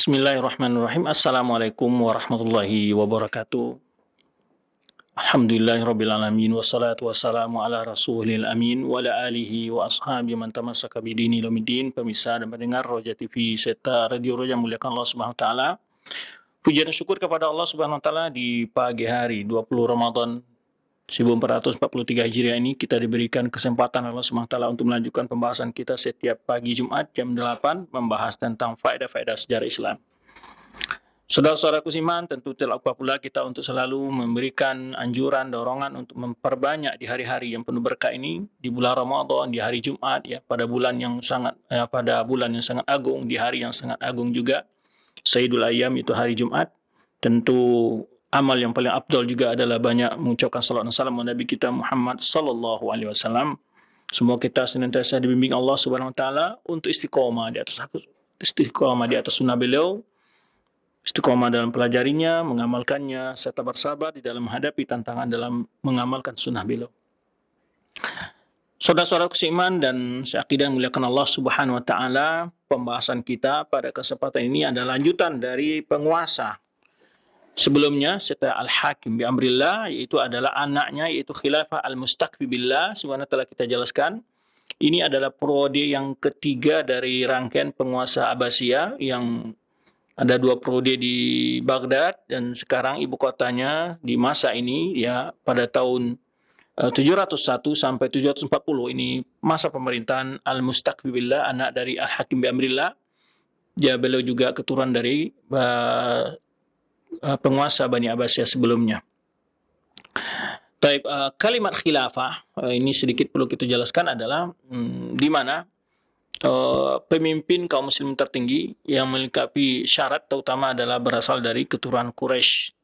Bismillahirrahmanirrahim. Assalamualaikum warahmatullahi wabarakatuh. Alhamdulillahirrabbilalamin. Wassalatu wassalamu ala rasulil amin. Wa ala alihi wa ashabi man tamassaka bidini ilaumiddin. Pemirsa dan pendengar Roja TV serta Radio Roja muliakan Allah Subhanahu wa taala. Puji dan syukur kepada Allah Subhanahu wa taala di pagi hari 20 Ramadan 1443 Hijriah ini kita diberikan kesempatan Allah Subhanahu wa taala untuk melanjutkan pembahasan kita setiap pagi Jumat jam 8 membahas tentang faedah-faedah sejarah Islam. Saudara-saudaraku iman, tentu telah pula kita untuk selalu memberikan anjuran, dorongan untuk memperbanyak di hari-hari yang penuh berkah ini, di bulan Ramadan, di hari Jumat, ya, pada bulan yang sangat agung, di hari yang sangat agung juga, Sayyidul Ayyam itu hari Jumat. Tentu amal yang paling afdal juga adalah banyak mengucapkan salawat dan salam kepada Nabi kita Muhammad sallallahu alaihi wasallam. Semua kita senantiasa dibimbing Allah Subhanahu wa taala untuk istiqomah di atas sunnah beliau, istiqomah dalam pelajarinya, mengamalkannya, serta bersabar di dalam menghadapi tantangan dalam mengamalkan sunnah beliau. Saudara-saudaraku seiman dan seakidah muliakan Allah Subhanahu wa taala, pembahasan kita pada kesempatan ini adalah lanjutan dari penguasa sebelumnya setelah Al-Hakim bi Amrillah, yaitu adalah anaknya, yaitu Khilafah Al-Mustaqfi Billah. Sebagaimana telah kita jelaskan, ini adalah periode yang ketiga dari rangkaian penguasa Abbasiyah, yang ada 2 periode di Baghdad, dan sekarang ibu kotanya di masa ini, ya, pada tahun 701 sampai 740 ini masa pemerintahan Al-Mustaqfi Billah, anak dari Al-Hakim bi Amrillah. Dia beliau juga keturunan dari penguasa Bani Abbasiyah sebelumnya. Baik, kalimat khilafah ini sedikit perlu kita jelaskan adalah di mana pemimpin kaum muslim tertinggi yang melengkapi syarat terutama adalah berasal dari keturunan Quraisy.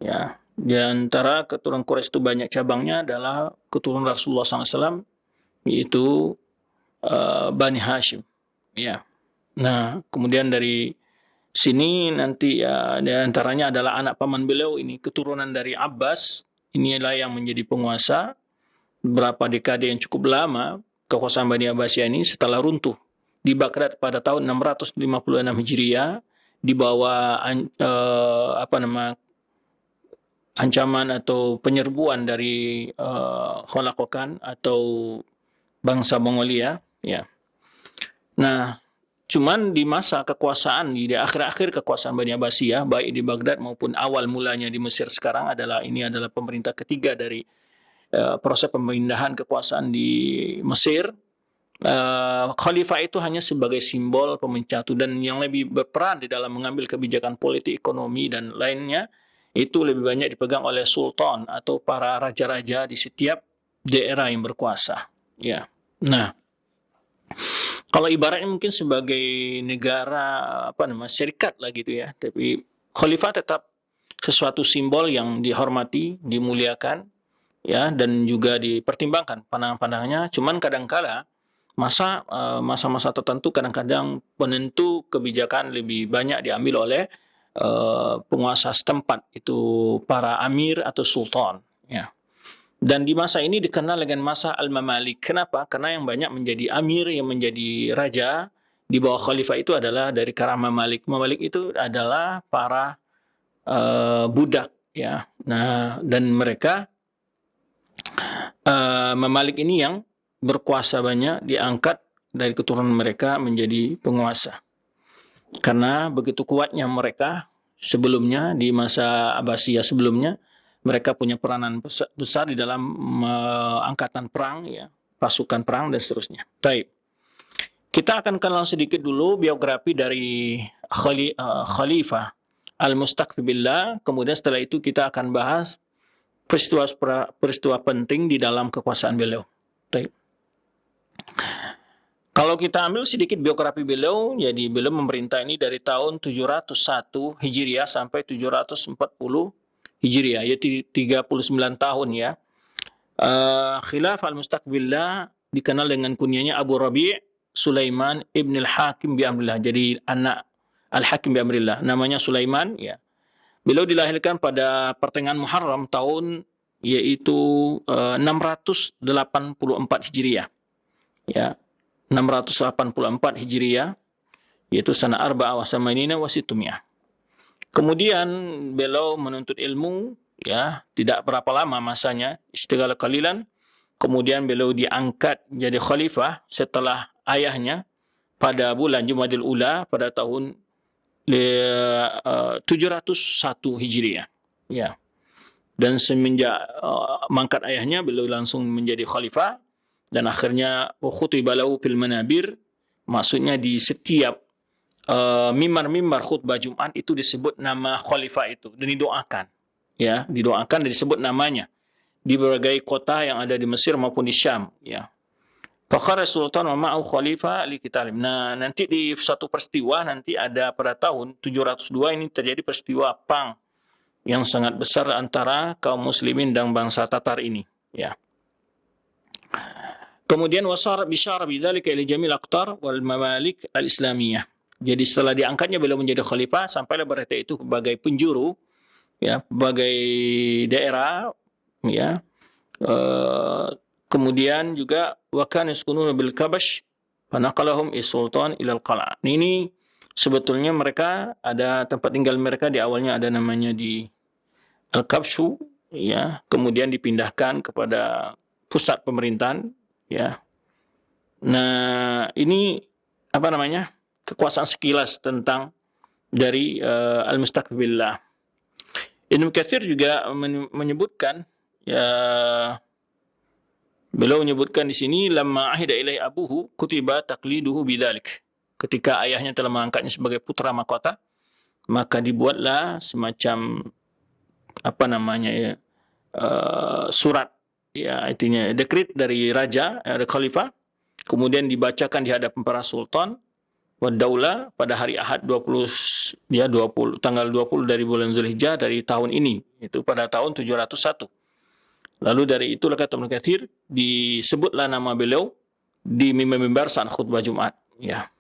Ya, di antara keturunan Quraisy itu banyak cabangnya adalah keturunan Rasulullah SAW, yaitu Bani Hashim. Ya. Nah, kemudian dari sini nanti ya di antaranya adalah anak paman beliau ini keturunan dari Abbas. Inilah yang menjadi penguasa beberapa dekade yang cukup lama kekuasaan Bani Abbasiyah ini setelah runtuh di Baghdad pada tahun 656 Hijriah di bawah ancaman atau penyerbuan dari Kholaqokan atau bangsa Mongolia, ya. Nah, cuman di masa kekuasaan, di akhir-akhir kekuasaan Bani Abbasiyah, baik di Baghdad maupun awal mulanya di Mesir sekarang, ini adalah pemerintah ketiga dari proses pemindahan kekuasaan di Mesir. Khalifah itu hanya sebagai simbol pemencatu, dan yang lebih berperan di dalam mengambil kebijakan politik, ekonomi, dan lainnya itu lebih banyak dipegang oleh sultan atau para raja-raja di setiap daerah yang berkuasa. Ya, nah, kalau ibaratnya mungkin sebagai negara syarikat lah gitu ya, tapi khalifah tetap sesuatu simbol yang dihormati, dimuliakan, ya, dan juga dipertimbangkan pandangan-pandangannya. Cuman kadang-kala masa-masa tertentu kadang-kadang penentu kebijakan lebih banyak diambil oleh penguasa setempat, itu para amir atau sultan, ya. Dan di masa ini dikenal dengan masa Al-Mamalik. Kenapa? Karena yang banyak menjadi amir, yang menjadi raja di bawah khalifah itu adalah dari kalangan Mamalik. Mamalik itu adalah para budak, ya. Nah, dan mereka Mamalik ini yang berkuasa banyak diangkat dari keturunan mereka menjadi penguasa. Karena begitu kuatnya mereka sebelumnya di masa Abbasiyah sebelumnya, mereka punya peranan besar di dalam angkatan perang, ya, pasukan perang dan seterusnya. Baik. Kita akan kenal sedikit dulu biografi dari Khalifah Al-Mustaqfi Billah. Kemudian setelah itu kita akan bahas peristiwa penting di dalam kekuasaan beliau. Baik. Kalau kita ambil sedikit biografi beliau, jadi beliau memerintah ini dari tahun 701 Hijriah sampai 740 Hijriah, yaitu 39 tahun, ya. Khilafah Al-Mustaqfi Billah dikenal dengan kunyanya Abu Rabi' Sulaiman ibn Al-Hakim bi Amrillah. Jadi anak Al-Hakim bi Amrillah, namanya Sulaiman, ya. Beliau dilahirkan pada pertengahan Muharram tahun yaitu 684 Hijriah. Ya, 684 Hijriah. yaitu sana arba'ah wa samanina wa situmiyah. Kemudian beliau menuntut ilmu, ya, tidak berapa lama masanya, istighala qalilan. Kemudian beliau diangkat jadi khalifah setelah ayahnya pada bulan Jumadil Ula pada tahun 701 Hijriah. Ya. Dan semenjak mangkat ayahnya, beliau langsung menjadi khalifah, dan akhirnya khutiba lahu fil manabir, maksudnya di setiap mimbar-mimbar khutbah Jumat itu disebut nama khalifah itu dan didoakan, ya, didoakan dan disebut namanya di berbagai kota yang ada di Mesir maupun di Syam, ya. Fakhara sultan wa ma'u khalifah li qitalim. Nah, nanti di satu peristiwa nanti ada pada tahun 702 ini terjadi peristiwa perang yang sangat besar antara kaum muslimin dan bangsa Tatar ini, ya. Kemudian wasar bisyara bidzalika ila jamil aqtar wal mamalik al-islamiyah. Jadi setelah diangkatnya beliau menjadi khalifah, sampailah berita itu sebagai penjuru, ya, sebagai daerah, ya. Kemudian juga wa kana yaskununa bil kabash fanaqalahum is-sultan ila al-qal'ah. Ini sebetulnya mereka ada tempat tinggal mereka di awalnya ada namanya di Al-Kabshu, ya, kemudian dipindahkan kepada pusat pemerintahan, ya. Nah, ini apa namanya? Kekuasaan sekilas tentang dari Al-Mustaqbillah. Ibnu Katsir juga menyebutkan, ya, beliau menyebutkan di sini lamma ahida ilai abuhu kutiba taqliduhu bidzalik. Ketika ayahnya telah mengangkatnya sebagai putra mahkota, maka dibuatlah semacam apa namanya, ya, surat, ya, artinya dekret dari raja, ada khalifah, kemudian dibacakan di hadapan para sultan wa daulah pada hari Ahad 20 tanggal 20 dari bulan Zulhijjah dari tahun ini, itu pada tahun 701. Lalu dari itulah kata Ibnu Katsir disebutlah nama beliau di mimbar saat khutbah Jumat, ya.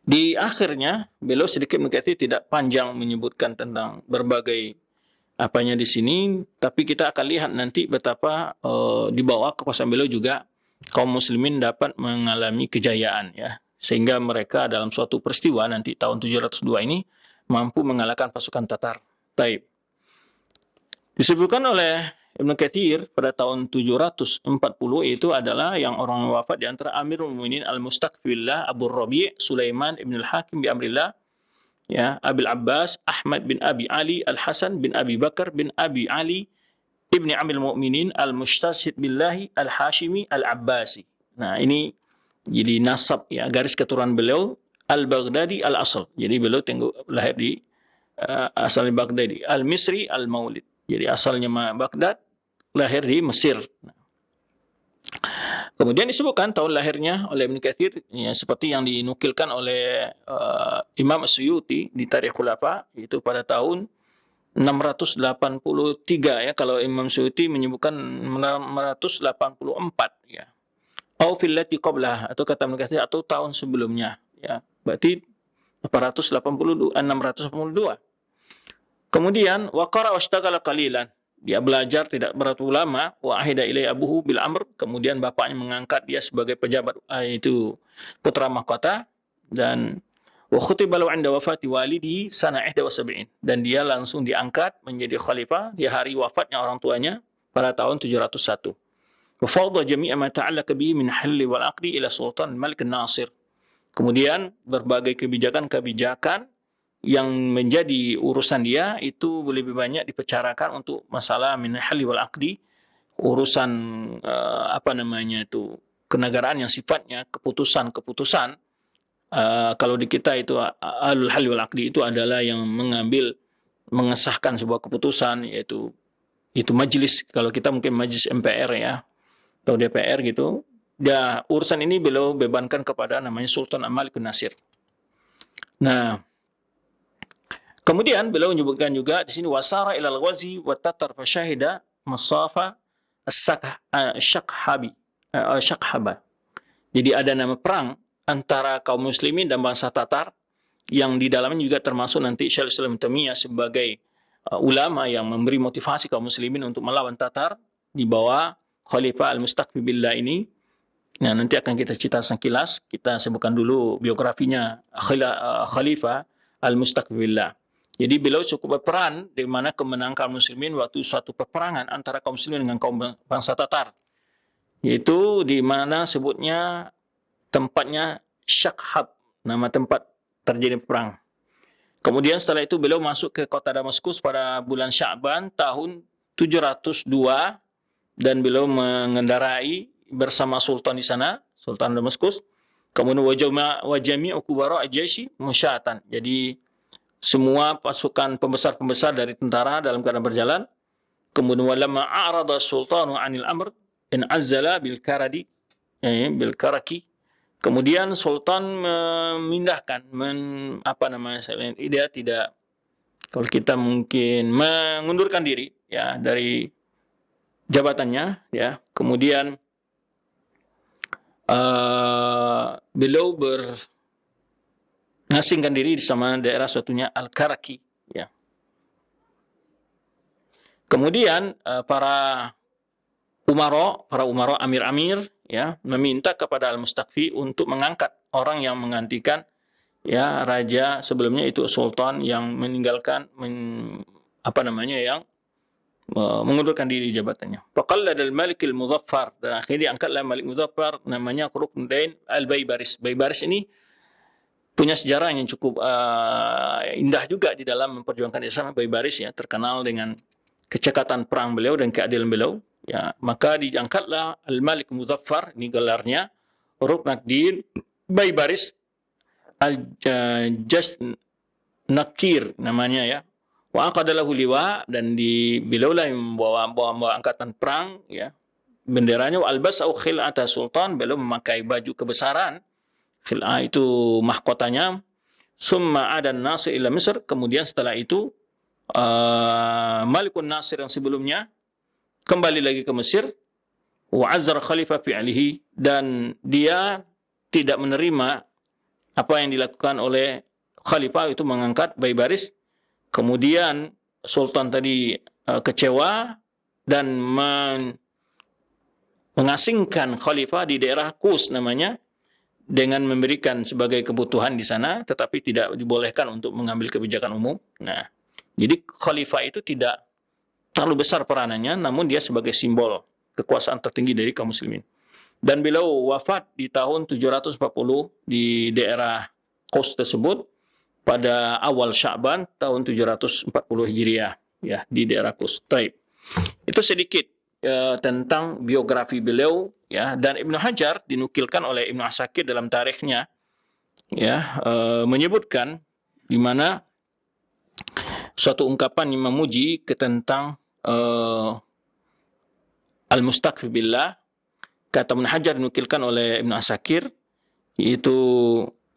Di akhirnya beliau sedikit Ibnu Katsir tidak panjang menyebutkan tentang berbagai apanya di sini, tapi kita akan lihat nanti betapa di bawah kekuasaan beliau juga kaum muslimin dapat mengalami kejayaan, ya, sehingga mereka dalam suatu peristiwa nanti tahun 702 ini mampu mengalahkan pasukan Tatar. Taib. Disebutkan oleh Ibnu Katsir pada tahun 740 itu adalah yang orang wafat di antara Amirul Mukminin Al-Mustaqbillah Abu Rabi' Sulaiman ibn al-Hakim bi amrillah, ya, Abil Abbas Ahmad bin Abi Ali Al-Hasan bin Abi Bakar bin Abi Ali ibni Amil Mu'minin Al-Mustashhid Billahi Al-Hashimi Al-Abbasi. Nah, ini jadi nasab, ya, garis keturunan beliau Al-Baghdadi Al-Asl. Jadi beliau lahir di asal Baghdadi. Al-Misri Al-Maulid. Jadi asalnya Baghdad, lahir di Mesir. Kemudian disebutkan tahun lahirnya oleh Ibnu Katsir, ya, seperti yang dinukilkan oleh Imam Suyuti di Tarikh Khulafa, itu pada tahun 683, ya, kalau Imam Suyuti menyebutkan 684, ya. Au fil lati qablah, atau kata Ibnu Katsir atau tahun sebelumnya, ya. Berarti 682. Kemudian waqara washtaghala qalilan. Dia belajar tidak berapa lama, wa ahida ilai abuhu bil amr, kemudian bapaknya mengangkat dia sebagai pejabat, itu putra mahkota, dan wa khutiba lahu 'inda wafati walidi sana 71, dan dia langsung diangkat menjadi khalifah di hari wafatnya orang tuanya pada tahun 701. Wa fawda jami'a ma ta'allaqa bihi min halli wal 'aqdi ila Sultan Malik Nasir. Kemudian berbagai kebijakan-kebijakan yang menjadi urusan dia itu lebih banyak dibicarakan untuk masalah min halli wal 'aqdi, urusan apa namanya itu kenegaraan yang sifatnya keputusan-keputusan. Kalau di kita itu ahlul halli wal 'aqdi itu adalah yang mengesahkan sebuah keputusan, yaitu majelis, kalau kita mungkin majelis MPR, ya, atau DPR gitu. Ya, urusan ini beliau bebankan kepada namanya Sultan Malik Nasir. Nah, kemudian beliau menyebutkan juga di sini wasara ilal ghazi wa tatar fasyahida masafa Shakhaba. Jadi ada nama perang antara kaum muslimin dan bangsa Tatar, yang di dalamnya juga termasuk nanti Syekhul Islam Taimiyah sebagai ulama yang memberi motivasi kaum muslimin untuk melawan Tatar di bawah Khalifah Al-Mustaqbillah ini. Nah, nanti akan kita cerita sekilas. Kita sebutkan dulu biografinya Khalifah Al-Mustaqbillah. Jadi beliau cukup berperan di mana kemenangan kaum muslimin waktu suatu peperangan antara kaum muslimin dengan kaum bangsa Tatar. Yaitu di mana sebutnya tempatnya Shakhab, nama tempat terjadi perang. Kemudian setelah itu beliau masuk ke kota Damaskus pada bulan Sya'ban tahun 702 dan beliau mengendarai bersama sultan di sana, Sultan Damaskus. Kemudian wajami'u kubara al-jaishi musyatan. Jadi semua pasukan pembesar-pembesar dari tentara dalam keadaan berjalan. Kemudian walamma a'rada sultanu 'anil amr in azzala bil karaki. Kemudian sultan memindahkan dia tidak, kalau kita mungkin mengundurkan diri ya dari jabatannya ya. Kemudian beliau mengasingkan diri di sama daerah satunya Al-Karaki ya. Kemudian para umara amir-amir ya meminta kepada Al-Mustaqfi untuk mengangkat orang yang menggantikan ya raja sebelumnya, itu sultan yang meninggalkan yang mengundurkan diri jabatannya. Faqallada al-Malik al-Muzaffar, dan akhirnya diangkatlah Malik Muzaffar namanya Ruknuddin al-Baybaris. Baybaris ini punya sejarah yang cukup indah juga di dalam memperjuangkan Islam. Baybaris ya terkenal dengan kecekatan perang beliau dan keadilan beliau. Ya, maka diangkatlah Al-Malik Muzaffar, ini gelarnya, Ruknuddin Baybaris Al-Jasnakir namanya ya. Wa aqadalahu liwa, dan bilaulah yang membawa angkatan perang ya. Benderanya albasau khil'ata sultan, beliau memakai baju kebesaran. Khil'ah itu mahkotanya. Summa adan nasir ila Misr, kemudian setelah itu Malikun Nasir yang sebelumnya kembali lagi ke Mesir. Wa azhar khalifah fi'lihi, dan dia tidak menerima apa yang dilakukan oleh khalifah, itu mengangkat Baybaris. Kemudian sultan tadi kecewa dan mengasingkan khalifah di daerah Kus namanya, dengan memberikan sebagai kebutuhan di sana, tetapi tidak dibolehkan untuk mengambil kebijakan umum. Nah, jadi khalifah itu tidak terlalu besar peranannya, namun dia sebagai simbol kekuasaan tertinggi dari kaum muslimin. Dan beliau wafat di tahun 740 di daerah Kus tersebut pada awal Sya'ban tahun 740 Hijriah ya, di daerah Kus. Taib. Itu sedikit tentang biografi beliau ya. Dan Ibnu Hajar dinukilkan oleh Ibnu Asakir dalam tarikhnya ya, menyebutkan di mana suatu ungkapan yang memuji tentang Al-Mustaqfi billah. Kata Ibnu Hajar dinukilkan oleh Ibnu Asakir, yaitu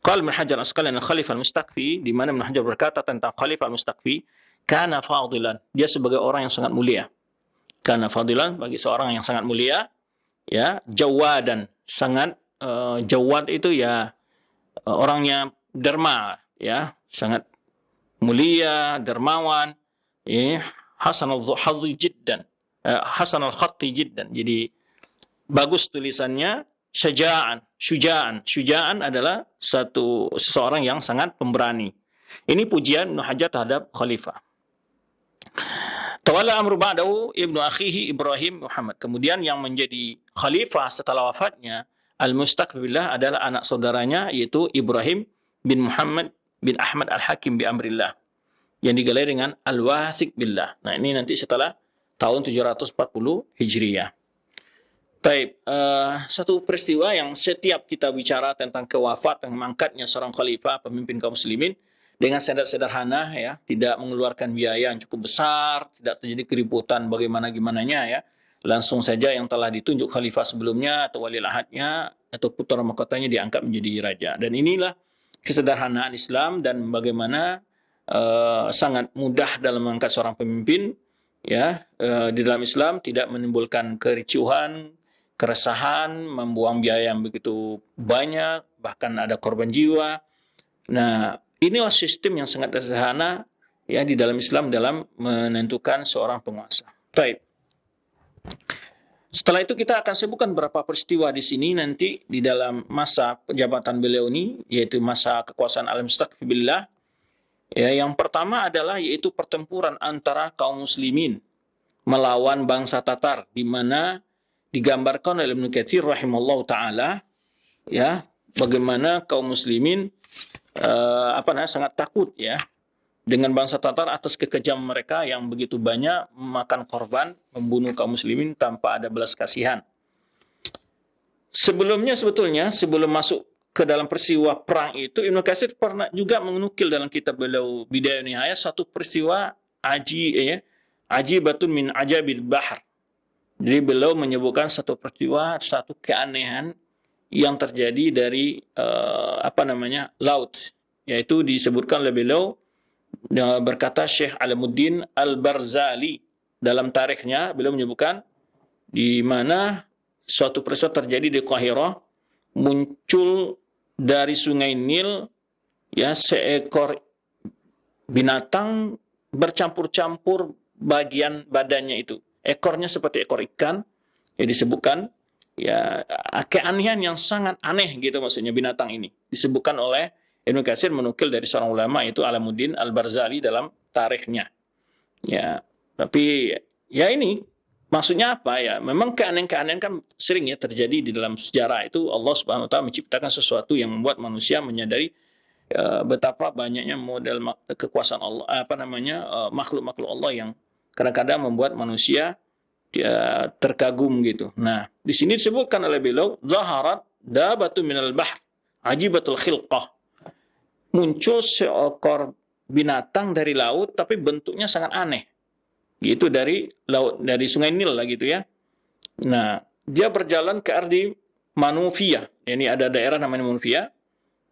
qala Ibnu Hajar Asqalani Khalifah Al-Mustaqfi, di mana Ibnu Hajar berkata tentang Khalifah Al-Mustaqfi, kana fadilan, dia sebagai orang yang sangat mulia. Kana fadilan, bagi seorang yang sangat mulia ya, jawadan, sangat jawad itu ya orangnya derma ya, sangat mulia, dermawan ya, hasanul hadhi jiddan, hasanul khatti jiddan, jadi bagus tulisannya. Syuja'an, syuja'an adalah seseorang yang sangat pemberani. Ini pujian Ibnu Hajar terhadap khalifah. Tawalla amru ba'dahu ibnu akhihi Ibrahim Muhammad. Kemudian yang menjadi khalifah setelah wafatnya Al-Mustaqfi billah adalah anak saudaranya, yaitu Ibrahim bin Muhammad bin Ahmad Al-Hakim bi amrillah, yang digelar dengan Al-Wathiq billah. Nah, ini nanti setelah tahun 740 Hijriah. Baik, satu peristiwa yang setiap kita bicara tentang kewafatan, mengangkatnya seorang khalifah, pemimpin kaum muslimin, dengan sederhana ya, tidak mengeluarkan biaya yang cukup besar, tidak terjadi keributan bagaimana-gimananya ya. Langsung saja yang telah ditunjuk khalifah sebelumnya atau wali ahadnya atau putra mahkotanya diangkat menjadi raja. Dan inilah kesederhanaan Islam dan bagaimana sangat mudah dalam mengangkat seorang pemimpin ya. Di dalam Islam tidak menimbulkan kericuhan, keresahan, membuang biaya yang begitu banyak, bahkan ada korban jiwa. Nah, inilah sistem yang sangat sederhana ya di dalam Islam dalam menentukan seorang penguasa. Baik. Setelah itu kita akan sebutkan beberapa peristiwa di sini nanti di dalam masa jabatan beliau ini, yaitu masa kekuasaan al-Mustaq billah. Ya, yang pertama adalah yaitu pertempuran antara kaum muslimin melawan bangsa Tatar, di mana digambarkan oleh Ibnu Katsir rahimallahu taala, ya, bagaimana kaum muslimin sangat takut, ya, dengan bangsa Tatar atas kekejaman mereka yang begitu banyak memakan korban, membunuh kaum muslimin tanpa ada belas kasihan. Sebelumnya sebetulnya, sebelum masuk ke dalam peristiwa perang itu, Ibnu Katsir pernah juga menukil dalam kitab beliau Bidayah Nihayah satu peristiwa ajibatun min ajabil bahr. Jadi beliau menyebutkan satu peristiwa, satu keanehan yang terjadi dari laut, yaitu disebutkan oleh beliau, berkata Syekh Alamuddin Al-Barzali dalam tarikhnya, beliau menyebutkan di mana suatu peristiwa terjadi di Qahirah, muncul dari sungai Nil, ya, seekor binatang bercampur-campur bagian badannya itu. Ekornya seperti ekor ikan, ya, disebutkan, ya, keanehan yang sangat aneh gitu maksudnya binatang ini. Disebutkan oleh Ibnu Katsir menukil dari seorang ulama, yaitu Alamuddin Al-Barzali dalam tarikhnya. Ya, tapi ya ini maksudnya apa ya? Memang keanehan-keanehan kan sering ya terjadi di dalam sejarah itu. Allah Subhanahu wa taala menciptakan sesuatu yang membuat manusia menyadari betapa banyaknya model kekuasaan Allah, makhluk-makhluk Allah yang kadang-kadang membuat manusia terkagum gitu. Nah, di sini disebutkan oleh beliau, zaharat dabatu minal bahr ajibatul khilqah. Muncul seekor binatang dari laut tapi bentuknya sangat aneh. Gitu dari laut, dari sungai Nil lah gitu ya. Nah, dia berjalan ke ardi Manufiyah. Ini ada daerah namanya Manufiyah.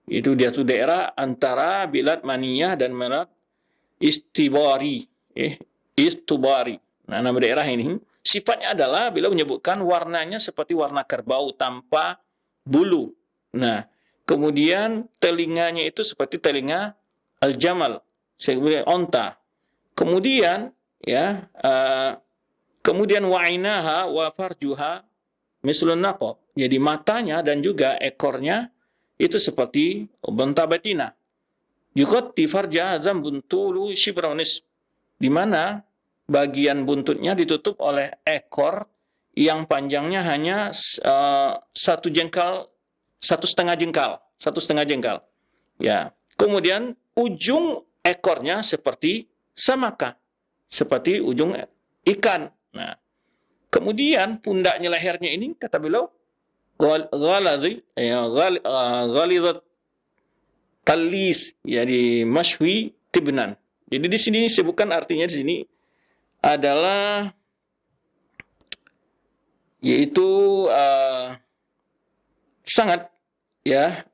Itu dia tuh daerah antara Bilad Maniyah dan Bilad Istibari. Istubari. Nah, nama daerah ini sifatnya adalah beliau menyebutkan warnanya seperti warna kerbau tanpa bulu. Nah, kemudian telinganya itu seperti telinga al-jamal, seperti onta. Kemudian ya, kemudian wa'inaha wa farjuha mislun naqo. Jadi matanya dan juga ekornya itu seperti unta betina. Yuqatti farja zambun tulu shibraunis, di mana bagian buntutnya ditutup oleh ekor yang panjangnya hanya satu setengah jengkal. Ya. Kemudian ujung ekornya seperti samaka, seperti ujung ikan. Nah, kemudian pundaknya, lehernya ini kata beliau ghalizat talis, jadi mashwi tibnan. Jadi di sini disebutkan artinya di sini adalah yaitu sangat ya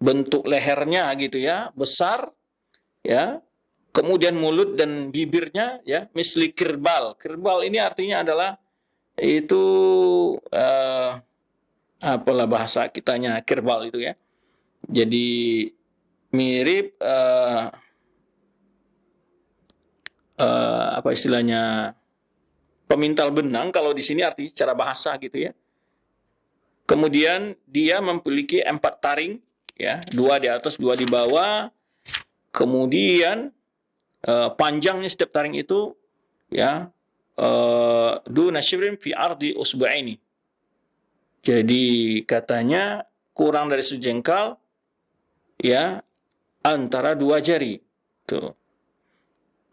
bentuk lehernya gitu ya besar ya, kemudian mulut dan bibirnya ya misli kirbal. Kirbal ini artinya adalah itu apalah bahasa kitanya kirbal itu ya. Jadi mirip apa istilahnya, pemintal benang kalau di sini arti secara bahasa gitu ya. Kemudian dia memiliki 4 taring ya, 2 di atas, 2 di bawah. Kemudian panjangnya setiap taring itu ya duna shibrin fi ardi usbu'aini. Jadi katanya kurang dari sejengkal ya antara 2 jari. Tuh.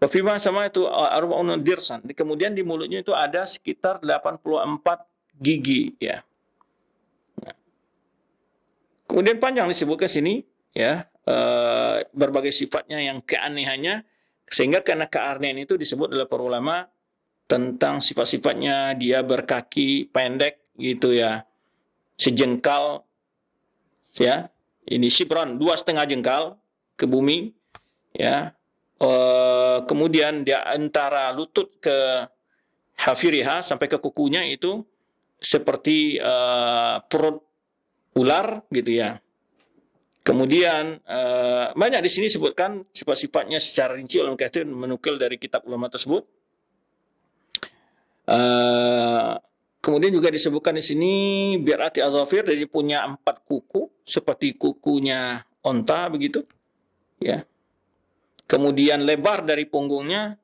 Wafima sama itu arba'un dirsan. Kemudian di mulutnya itu ada sekitar 84 gigi ya. Nah. Kemudian panjang disebutkan sini ya, berbagai sifatnya yang keanehannya, sehingga karena keanehan itu disebut oleh para ulama tentang sifat-sifatnya, dia berkaki pendek gitu ya, sejengkal ya, ini shibran 2,5 jengkal ke bumi ya. Kemudian dia antara lutut ke hafiriha sampai ke kukunya itu seperti perut ular gitu ya. Kemudian banyak di sini sebutkan sifat-sifatnya secara rinci oleh Katsir menukil dari kitab ulama tersebut. Kemudian juga disebutkan di sini bi'ati azafir, jadi punya 4 kuku seperti kukunya onta begitu, ya. Kemudian lebar dari punggungnya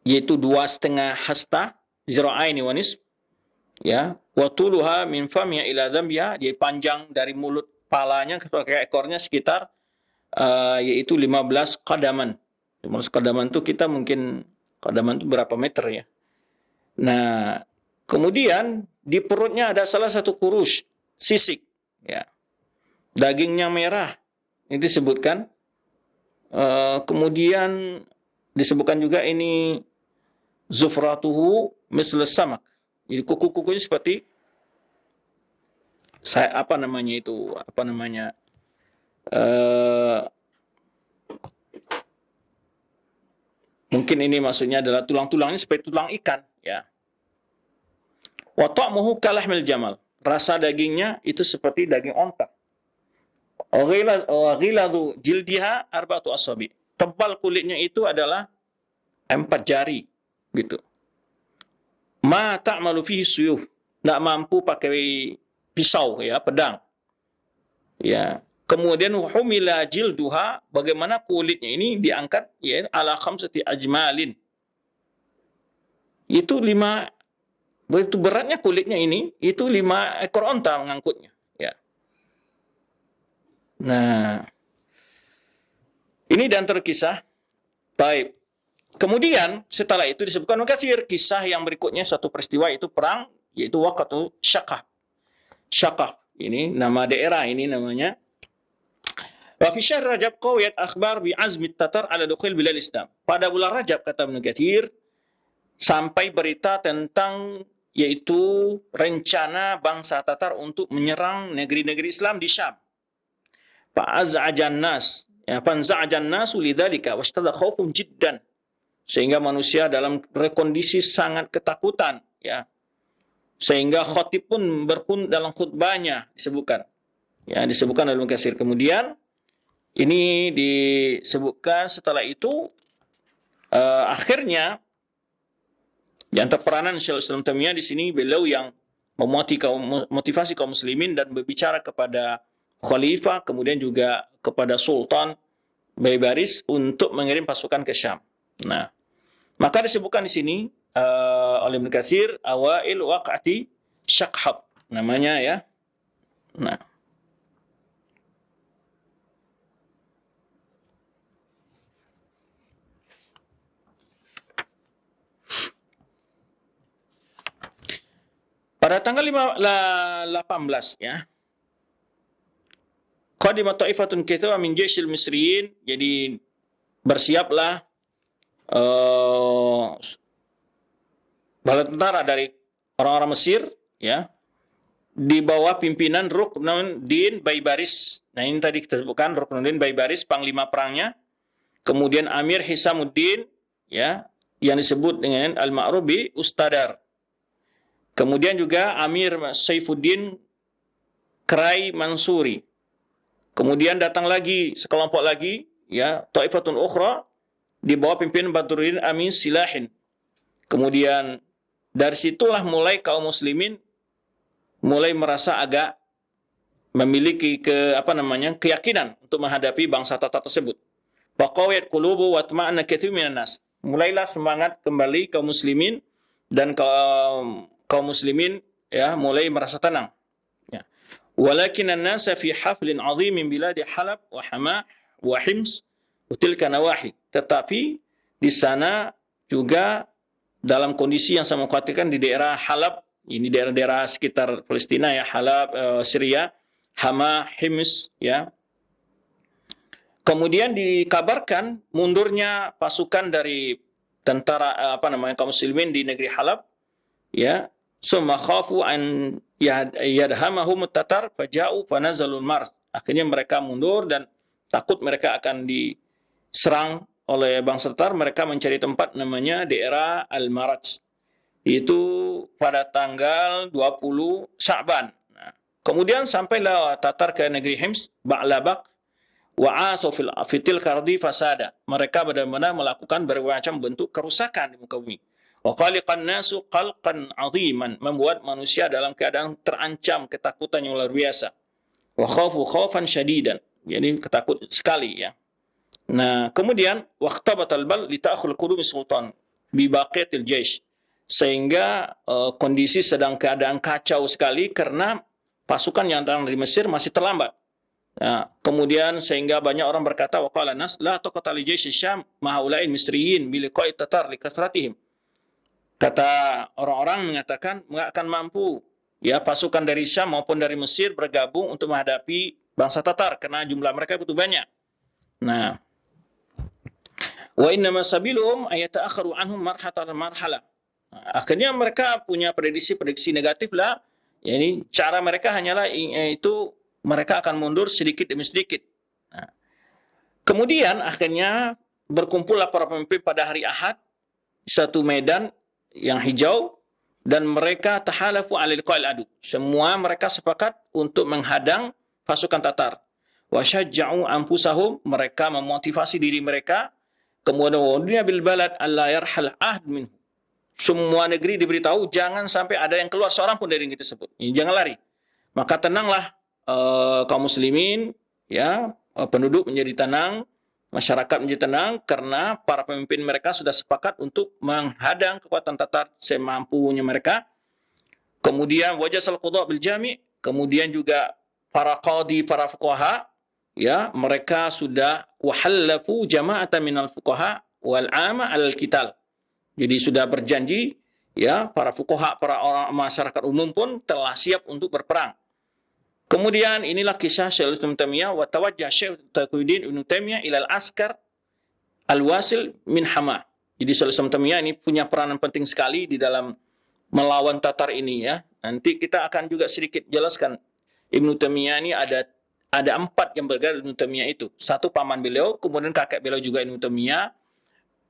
yaitu 2,5 hasta, zira'aini wa nisf, ya. Wa tuluha min famya ila dhanbiha, jadi panjang dari mulut palanya ke ekornya sekitar yaitu 15 qadaman. 15 qadaman itu kita mungkin qadaman itu berapa meter ya. Nah, kemudian di perutnya ada salah satu kurus, sisik, ya. Dagingnya merah, ini disebutkan. Kemudian disebutkan juga ini zufratuhu misl samak. Jadi kuku-kukunya seperti apa namanya itu? Apa namanya? Mungkin ini maksudnya adalah tulang-tulangnya seperti tulang ikan, ya. Wa ta'muhu kalahmil jamal. Rasa dagingnya itu seperti daging onta. Wa ghiladu jildiha arba'atu asabi. Tebal kulitnya itu adalah 4 jari, gitu. Ma ta'malu fihi suyuf. Enggak mampu pakai pisau, ya, pedang. Ya. Kemudian humila jilduha, bagaimana kulitnya ini diangkat, ya, ala khamsati ajmalin. Itu 5, begitu beratnya kulitnya ini, itu 5 ekor onta mengangkutnya, ya. Nah, ini dan terkisah. Baik. Kemudian setelah itu disebutkan katsir, kisah yang berikutnya satu peristiwa itu perang, yaitu waqatu Syaqah. Syaqah ini nama daerah, ini namanya. Wa fi syahr Rajab qawiyat akhbar bi azmi Tatar ala dukhul bilal Islam. Pada bulan Rajab kata Ibnu Katsir sampai berita tentang yaitu rencana bangsa Tatar untuk menyerang negeri-negeri Islam di Syam. Fa'az'ajan nas, ya, fanza'ajan nasu lidzalika wastada khaufum jiddan. Sehingga manusia dalam kondisi sangat ketakutan, ya. Sehingga khatib pun dalam khutbahnya disebutkan. Ya, disebutkan oleh Ibnu Katsir. Kemudian ini disebutkan setelah itu akhirnya di antara peranan Syaikhul Islam Taimiyah di sini beliau yang memotivasi kaum muslimin dan berbicara kepada khalifah, kemudian juga kepada sultan Baybaris untuk mengirim pasukan ke Syam. Nah, maka disebutkan di sini oleh Ibnu Katsir awail waqati Syaqhab namanya, ya. Nah, pada tanggal 18, ya. Qadimat ta'ifatun katsira min jaisyil misriyin, jadi bersiaplah bala tentara dari orang-orang Mesir, ya, di bawah pimpinan Ruknuddin Baybaris. Nah, ini tadi kita sebutkan Ruknuddin Baybaris, panglima perangnya. Kemudian Amir Hisamuddin, ya, yang disebut dengan Al-Ma'ruf bi Ustadar. Kemudian juga Amir Saifuddin Krai Mansuri. Kemudian datang lagi sekelompok lagi, ya, Taifatun ukhra di bawah pimpinan Badruddin Amin Silahin. Kemudian dari situlah mulai kaum muslimin mulai merasa agak memiliki keyakinan untuk menghadapi bangsa Tatar tersebut. Faqawiyat qulubu wa tma'anna katsirun minan nas. Mulailah semangat kembali kaum muslimin dan kaum muslimin, ya, mulai merasa tenang. Ya. Walakin an-nasa fi haflin 'azim min biladi Halab wa Hama wa Hims wa tilka nawahi. Tetapi di sana juga dalam kondisi yang saya mengkhawatirkan di daerah Halab, ini daerah-daerah sekitar Palestina, ya, Halab, Syria, Hama, Hims, ya. Kemudian dikabarkan mundurnya pasukan dari tentara kaum muslimin di negeri Halab, ya. Summa khafu an yadhamahum Tatar faja'u fanazalul Mars. Akhirnya mereka mundur dan takut mereka akan diserang oleh bangsa Tatar. Mereka mencari tempat namanya daerah Al-Maraj. Itu pada tanggal 20 Sya'ban. Nah, kemudian sampailah Tatar ke negeri Hims, Ba'labak, wa'asu fitil kardi fasada. Mereka benar-benar melakukan berbagai macam bentuk kerusakan di muka bumi. Wa khaliqan nasu khalqan 'aziman, membuat manusia dalam keadaan terancam ketakutan yang luar biasa. Wa khafu khaufan syadidan, jadi ketakut sekali ya. Nah, kemudian waqtabatal bal li ta'khul qudumi sultan bi baqiyatil jaish, sehingga kondisi sedang keadaan kacau sekali karena pasukan yang datang dari Mesir masih terlambat. Nah, kemudian sehingga banyak orang berkata waqala nas la taqata li jaish syam ma haula'il misriyin bi liqa'i tatar li kasratihim. Kata orang-orang mengatakan nggak akan mampu ya pasukan dari Syam maupun dari Mesir bergabung untuk menghadapi bangsa Tatar karena jumlah mereka begitu banyak. Nah, wa innama sabiluhum ayata'akharu anhum marhala. Akhirnya mereka punya prediksi negatif lah. Ya, ini cara mereka hanyalah itu mereka akan mundur sedikit demi sedikit. Nah, kemudian akhirnya berkumpullah para pemimpin pada hari Ahad di satu medan yang hijau dan mereka tahalafu 'ala liqa'il adu. Semua mereka sepakat untuk menghadang pasukan Tatar. Wa syajja'u anfusahum, mereka memotivasi diri mereka. Kemudian wadunya bil balad alla yarhal ahd minhu. Semua negeri diberitahu jangan sampai ada yang keluar seorang pun dari negeri tersebut. Jangan lari. Maka tenanglah kaum muslimin ya, penduduk menjadi tenang, masyarakat menjadi tenang karena para pemimpin mereka sudah sepakat untuk menghadang kekuatan Tatar semampunya mereka. Kemudian wajasal qudha bil jami', kemudian juga para qadi, para fuqaha ya, mereka sudah wahallafu jama'atan minal fuqaha wal 'ama al-qital. Jadi sudah berjanji ya, para fuqaha, para orang masyarakat umum pun telah siap untuk berperang. Kemudian inilah kisah Syaikhul Islam Taimiyah wa tawajjah Syekh Taqiyuddin Ibnu Taimiyah ila al-askar al-wasil min Hama. Jadi Syaikhul Islam Taimiyah ini punya peranan penting sekali di dalam melawan Tatar ini ya. Nanti kita akan juga sedikit jelaskan Ibnu Taimiyah ini ada 4 yang bergerak Ibnu Taimiyah itu. Satu paman beliau, kemudian kakek beliau juga Ibnu Taimiyah,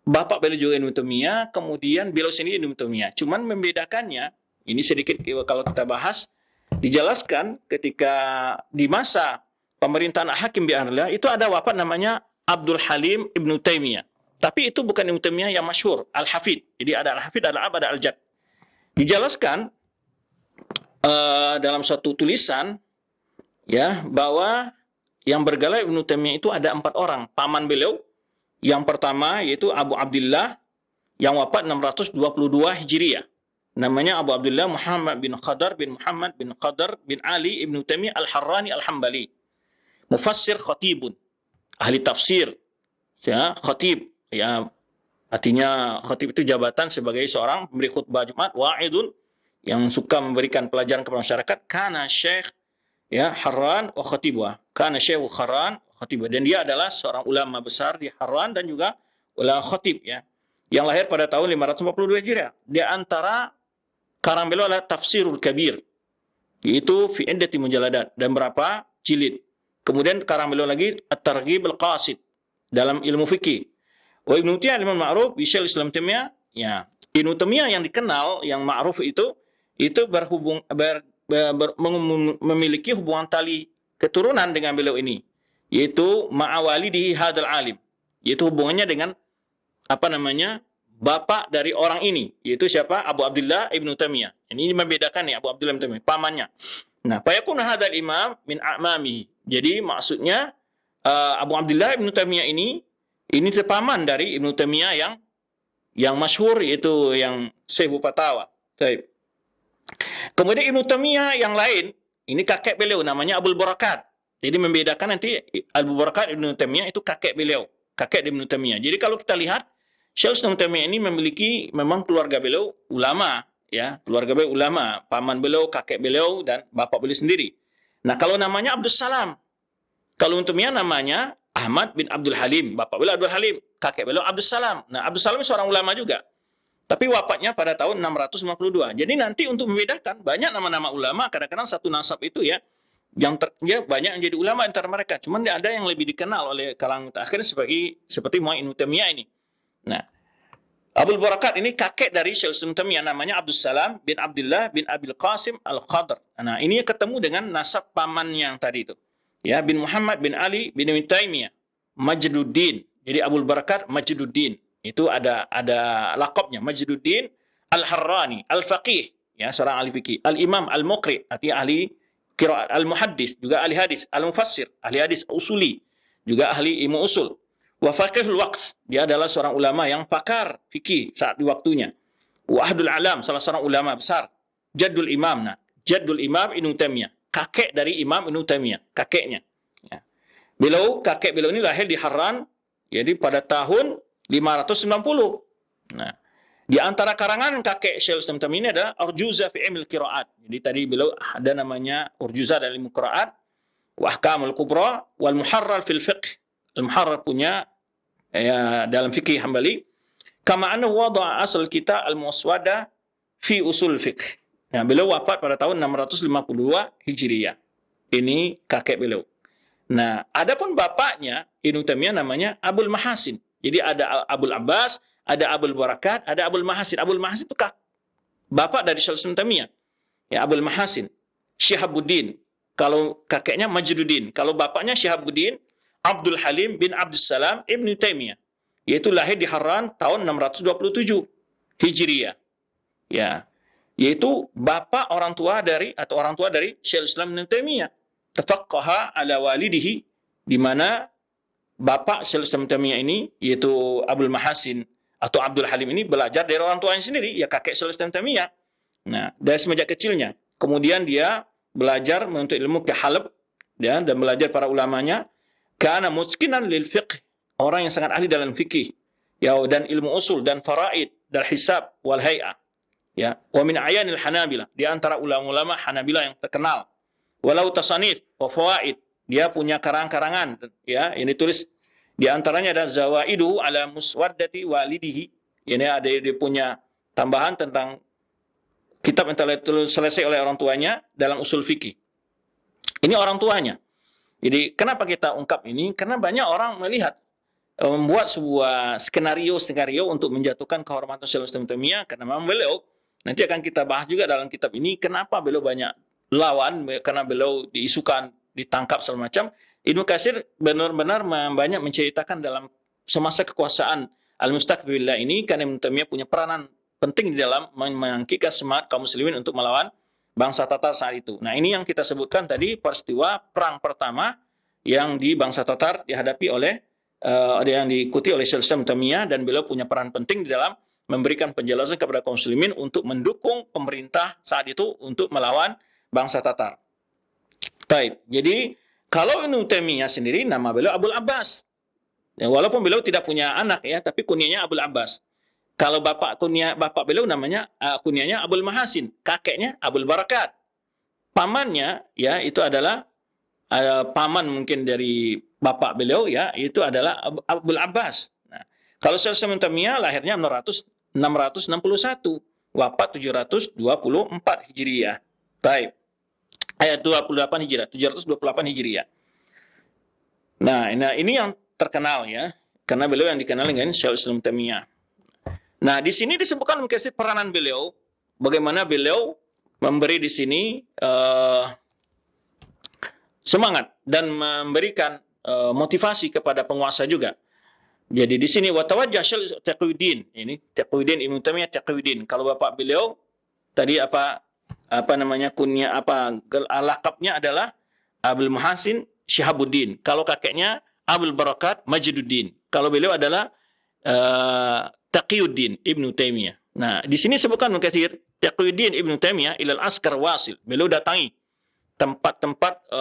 bapak beliau juga Ibnu Taimiyah, kemudian beliau sendiri Ibnu Taimiyah. Cuman membedakannya, ini sedikit kalau kita bahas, dijelaskan ketika di masa pemerintahan Hakim bin Arlah itu ada wafat namanya Abdul Halim Ibnu Taimiyah. Tapi itu bukan Ibnu Taimiyah yang masyhur, Al-Hafid. Jadi ada Al-Hafid, ada Al-Ab, ada Al-Jad. Dijelaskan dalam suatu tulisan ya bahwa yang bergelar Ibnu Taimiyah itu ada 4 orang. Paman beliau yang pertama yaitu Abu Abdullah yang wafat 622 Hijriah. Namanya Abu Abdullah Muhammad bin Khadar bin Muhammad bin Khadar bin Ali Ibnu Taimiyah Al-Harrani Al-Hambali. Mufassir khatibun, ahli tafsir. Ya, khatib ya, artinya khatib itu jabatan sebagai seorang pemberi khutbah Jumat, wa'idun yang suka memberikan pelajaran kepada masyarakat. Kana Syekh ya Harran wa khatibwa. Kana Syekh Harran khatibwa, dan dia adalah seorang ulama besar di Harran dan juga ulama khatib ya. Yang lahir pada tahun 542 Hijriah. Di antara karang beliau adalah Tafsirul Kabir, yaitu fi iddati mujaladat, dan berapa jilid. Kemudian karang beliau lagi At-Targhib Al-Qasid dalam ilmu fikih. Wa Ibnu Taimiyah Imam Ma'ruf bi Syaikhul Islam Taimiyah ya. Ibnu Taimiyah yang dikenal, yang ma'ruf itu memiliki hubungan tali keturunan dengan beliau ini, yaitu ma'awalidihi hadal alim, yaitu hubungannya dengan bapak dari orang ini, yaitu siapa? Abu Abdullah Ibnu Taimiyah. Ini membedakan nih Abu Abdullah Ibnu Taimiyah, pamannya. Nah, fayakun hadzal imam min a'mami. Jadi maksudnya Abu Abdullah Ibnu Taimiyah ini paman dari Ibnu Taimiyah yang masyhur, yaitu yang Syekh Fatawa. Baik. Kemudian Ibnu Taimiyah yang lain, ini kakek beliau namanya Abul Barakat. Jadi membedakan nanti Abu Barakat Ibnu Taimiyah itu kakek beliau, kakek Ibnu Taimiyah. Jadi kalau kita lihat Syaikhul Islam Taimiyah ini memiliki memang keluarga beliau ulama ya, keluarga beliau ulama, paman beliau, kakek beliau dan bapak beliau sendiri. Nah, kalau namanya Abdus Salam, kalau untuk Taimiyah namanya Ahmad bin Abdul Halim, bapak beliau Abdul Halim, kakek beliau Abdus Salam. Nah, Abdus Salam seorang ulama juga. Tapi wafatnya pada tahun 652. Jadi nanti untuk membedakan banyak nama-nama ulama, kadang-kadang satu nasab itu ya yang banyak yang jadi ulama antara mereka. Cuman ada yang lebih dikenal oleh kalangan mutaakhir seperti Muhammad Ibnu Taimiyah ini. Nah, Abul Barakat ini kakek dari Syaikhul Islam Taimiyah, namanya Abdus Salam bin Abdullah bin Abil Qasim Al-Khadr. Nah, ini ketemu dengan nasab paman yang tadi itu. Ya, bin Muhammad bin Ali bin Taimiyah Majduddin. Jadi Abul Barakat Majduddin. Itu ada lakopnya Majduddin Al-Harrani, Al-Faqih, ya, seorang ahli fikih. Al-Imam Al-Muqri, artinya ahli qiraat. Al-Muhaddis, juga ahli hadis. Al-Mufassir, ahli hadis usuli, juga ahli ilmu usul. Wa faqihul waqt, dia adalah seorang ulama yang pakar fikih saat di waktunya. Wa ahdul alam, salah seorang ulama besar. Jaddul Imam, nah, Jaddul Imam Ibnu Taimiyah, kakek dari Imam Ibnu Taimiyah, kakeknya. Ya. Kakek beliau ini lahir di Harran, jadi pada tahun 590. Nah, di antara karangan kakek Syekh Islam Taimiyah ini ada Urjuzah fi Ilmil Qiraat. Jadi tadi beliau ada namanya Urjuzah dalam ilmu qiraat, wa Ahkamul Kubra, wal Muharrar fil Fiqh. Al-Muharrar punya ya, dalam fikih Hambali. Kama annahu wada'a asal kita al-Muswaddah fi usul fiqh. Ya, beliau wafat pada tahun 652 Hijriah. Ini kakek beliau. Nah, adapun bapaknya Ibnu Taimiyah namanya Abul Mahasin. Jadi ada Abul Abbas, ada Abul Barakat, ada Abul Mahasin. Abul Mahasin itu bapak dari Syekh Islam Taimiyah. Ya, Abul Mahasin. Syihabuddin. Kalau kakeknya Majduddin. Kalau bapaknya Syihabuddin Abdul Halim bin Abdus Salam Ibnu Taimiyah. Yaitu lahir di Harran tahun 627 Hijriah. Ya. Yaitu bapak orang tua dari Syekh Islam Ibnu Taimiyah. Tafaqqaha ala walidihi, di mana bapak Syekh Islam Taimiyah ini yaitu Abdul Mahasin atau Abdul Halim ini belajar dari orang tuanya sendiri, ya kakek Syekh Islam Taimiyah. Nah, dari semenjak kecilnya. Kemudian dia belajar menuntut ilmu ke Halab, ya, dan belajar para ulamanya. Kana muskinan lil fiqh, orang yang sangat ahli dalam fikih, ya, dan ilmu usul dan faraid dan hisab wal hay'ah. Ya, wa min ayanil Hanabilah, di antara ulama-ulama Hanabilah yang terkenal. Walau tasanif wa fawaid, dia punya karang-karangan, ya, ini tulis di antaranya ada Zawaidu ala Muswaddati walidihi. Ini ada dia punya tambahan tentang kitab yang telah selesai oleh orang tuanya dalam usul fikih. Ini orang tuanya. Jadi kenapa kita ungkap ini? Karena banyak orang melihat membuat sebuah skenario untuk menjatuhkan kehormatan Syekh Islam Taimiyah, karena memang beliau, nanti akan kita bahas juga dalam kitab ini, kenapa beliau banyak lawan, karena beliau diisukan, ditangkap segala macam. Ibnu Katsir benar-benar banyak menceritakan dalam semasa kekuasaan Al-Mustaqbillah ini, karena Ibnu Taimiyah punya peranan penting di dalam membangkitkan semangat kaum muslimin untuk melawan bangsa Tatar saat itu. Nah, ini yang kita sebutkan tadi, peristiwa perang pertama yang di bangsa Tatar dihadapi oleh yang diikuti oleh Syekh Islam Taimiyah, dan beliau punya peran penting di dalam memberikan penjelasan kepada kaum muslimin untuk mendukung pemerintah saat itu untuk melawan bangsa Tatar. Taib. Jadi kalau Ibnu Taimiyah sendiri nama beliau Abul Abbas. Ya, walaupun beliau tidak punya anak, ya, tapi kunyanya Abul Abbas. Kalau bapak beliau namanya kunyanya Abul Mahasin, kakeknya Abul Barakat. Pamannya, ya, itu adalah paman mungkin dari bapak beliau, ya, itu adalah Abul Abbas. Nah, kalau Syekh Islam Taimiyah lahirnya 661, wafat 724 Hijriah. Baik. Ayat 28 Hijriah, 728 Hijriah. Nah, ini yang terkenal, ya, karena beliau yang dikenal dengan Syekh Islam Taimiyah. Nah, di sini disebutkan mengkasih peranan beliau, bagaimana beliau memberi di sini semangat dan memberikan motivasi kepada penguasa juga. Jadi di sini watawajjah Syekh Taqiyuddin, ini Taqiyuddin Ibnu Taimiyah Taqiyuddin. Kalau bapak beliau tadi apa namanya lakabnya adalah Abul Mahasin Syihabuddin. Kalau kakeknya Abul Barakat Majduddin. Kalau beliau adalah Taqiyuddin Ibnu Taimiyah. Nah, di sini sebutkan Mukatsir Taqiyuddin Ibnu Taimiyah ilal askar wasil. Beliau datangi tempat-tempat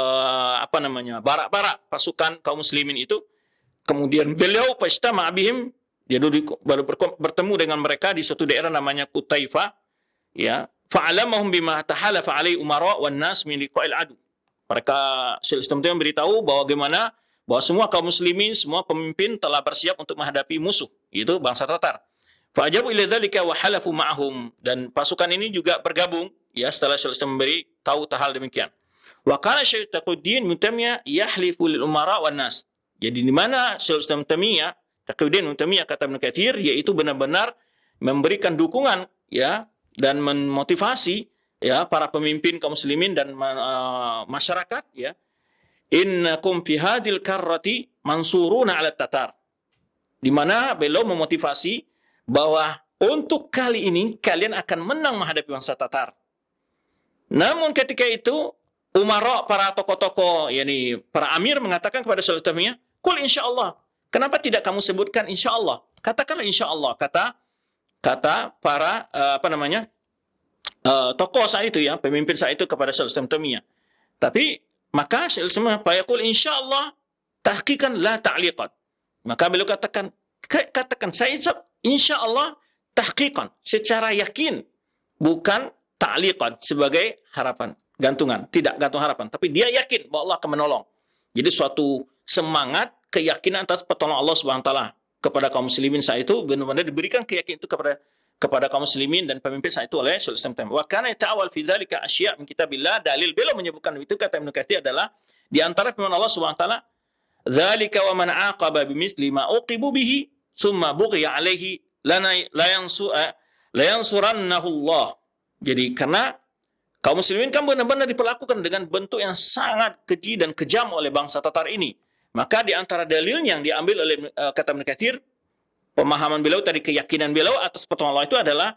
barak-barak pasukan kaum muslimin itu. Kemudian beliau fastama bihim, dia bertemu dengan mereka di suatu daerah namanya Qutaifah, ya. Fa'alamahum bima tahalafa alai umara wan nas min liqa'il adu. Mereka Syekh Islam Taimiyah memberitahu bahwa semua kaum muslimin, semua pemimpin telah bersiap untuk menghadapi musuh, yaitu bangsa Tatar. Fa'ajabu ila dzalika wa halafu ma'ahum, dan pasukan ini juga bergabung, ya, setelah Syekh Islam memberi tahu hal demikian. Wa kana Syekh Taqiyuddin Ibnu Taimiyah yahlifu lil umara wan nas. Jadi di mana Syekh Islam Taimiyah, Taqiyuddin Ibnu Taimiyah kata Ibnu Katsir, yaitu benar-benar memberikan dukungan, ya, dan memotivasi, ya, para pemimpin kaum muslimin dan masyarakat, ya. Innakum fi hadil karrati mansuruna 'ala Tatar. Di mana beliau memotivasi bahwa untuk kali ini kalian akan menang menghadapi bangsa Tatar. Namun ketika itu umara, para tokoh-tokoh, yakni para amir mengatakan kepada Sulaiman Taimiyah, "Qul insyaallah." Kenapa tidak kamu sebutkan insyaallah? Katakanlah insyaallah, kata para tokoh saat itu, ya, pemimpin saat itu kepada Sulaiman Taimiyah. Tapi maka Sulaiman fayaqul insyaallah tahqiqan la ta'liqan. Maka beliau katakan saya insyaallah tahqiqan, secara yakin, bukan ta'liqan sebagai harapan, gantungan, tidak gantung harapan, tapi dia yakin bahwa Allah akan menolong. Jadi suatu semangat, keyakinan atas pertolongan Allah Subhanahu wa taala kepada kaum muslimin saat itu, benar-benar diberikan keyakinan itu kepada kaum muslimin dan pemimpin saat itu oleh Sulaiman Taimiyah. Wa kana ta'awal fi dzalika asya' min kitabillah, dalil beliau menyebutkan itu, kata Ibnu Katsir, adalah di antara firman Allah Subhanahu wa taala, "Dzalika wa man 'aqaba bimithli ma uqibu bihi tsumma bughiya 'alaihi la yansurannahu Allah." Jadi karena kaum muslimin kan benar-benar diperlakukan dengan bentuk yang sangat keji dan kejam oleh bangsa Tatar ini. Maka di antara dalil yang diambil oleh kata Ibnu Katsir, pemahaman beliau tadi, keyakinan beliau atas pertolongan Allah itu adalah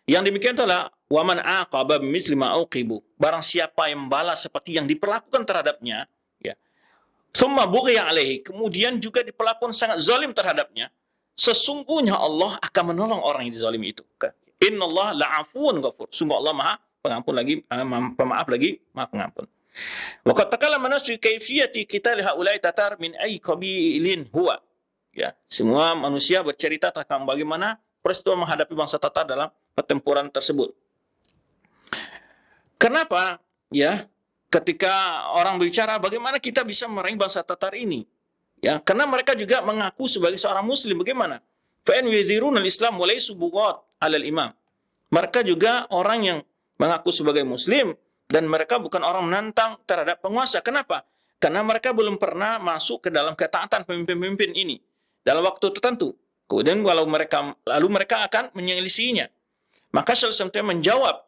yang demikian adalah wa man aqaba bimithli ma uqibu. Barang siapa yang membalas seperti yang diperlakukan terhadapnya, ya. Tsumma bughiya alaihi, kemudian juga diperlakukan sangat zalim terhadapnya, sesungguhnya Allah akan menolong orang yang dizalimi itu. Innallaha la'afuwun ghafur. Sungguh Allah Maha pengampun lagi, pemaaf lagi, Maha pengampun. Wa qad takallama an-nas fi kayfiyati qital haula'i tatar min ay qabilin huwa. Ya, semua manusia bercerita tentang bagaimana peristiwa menghadapi bangsa Tatar dalam pertempuran tersebut. Kenapa? Ya, ketika orang berbicara bagaimana kita bisa memerangi bangsa Tatar ini? Ya, karena mereka juga mengaku sebagai seorang muslim. Bagaimana? Fa in yudhiruna al-islam wa laysu bughat 'ala al-imam. Mereka juga orang yang mengaku sebagai muslim dan mereka bukan orang menantang terhadap penguasa. Kenapa? Karena mereka belum pernah masuk ke dalam ketaatan pemimpin-pemimpin ini dalam waktu tertentu. Kemudian lalu mereka akan menyelisihinya. Maka Sulaiman menjawab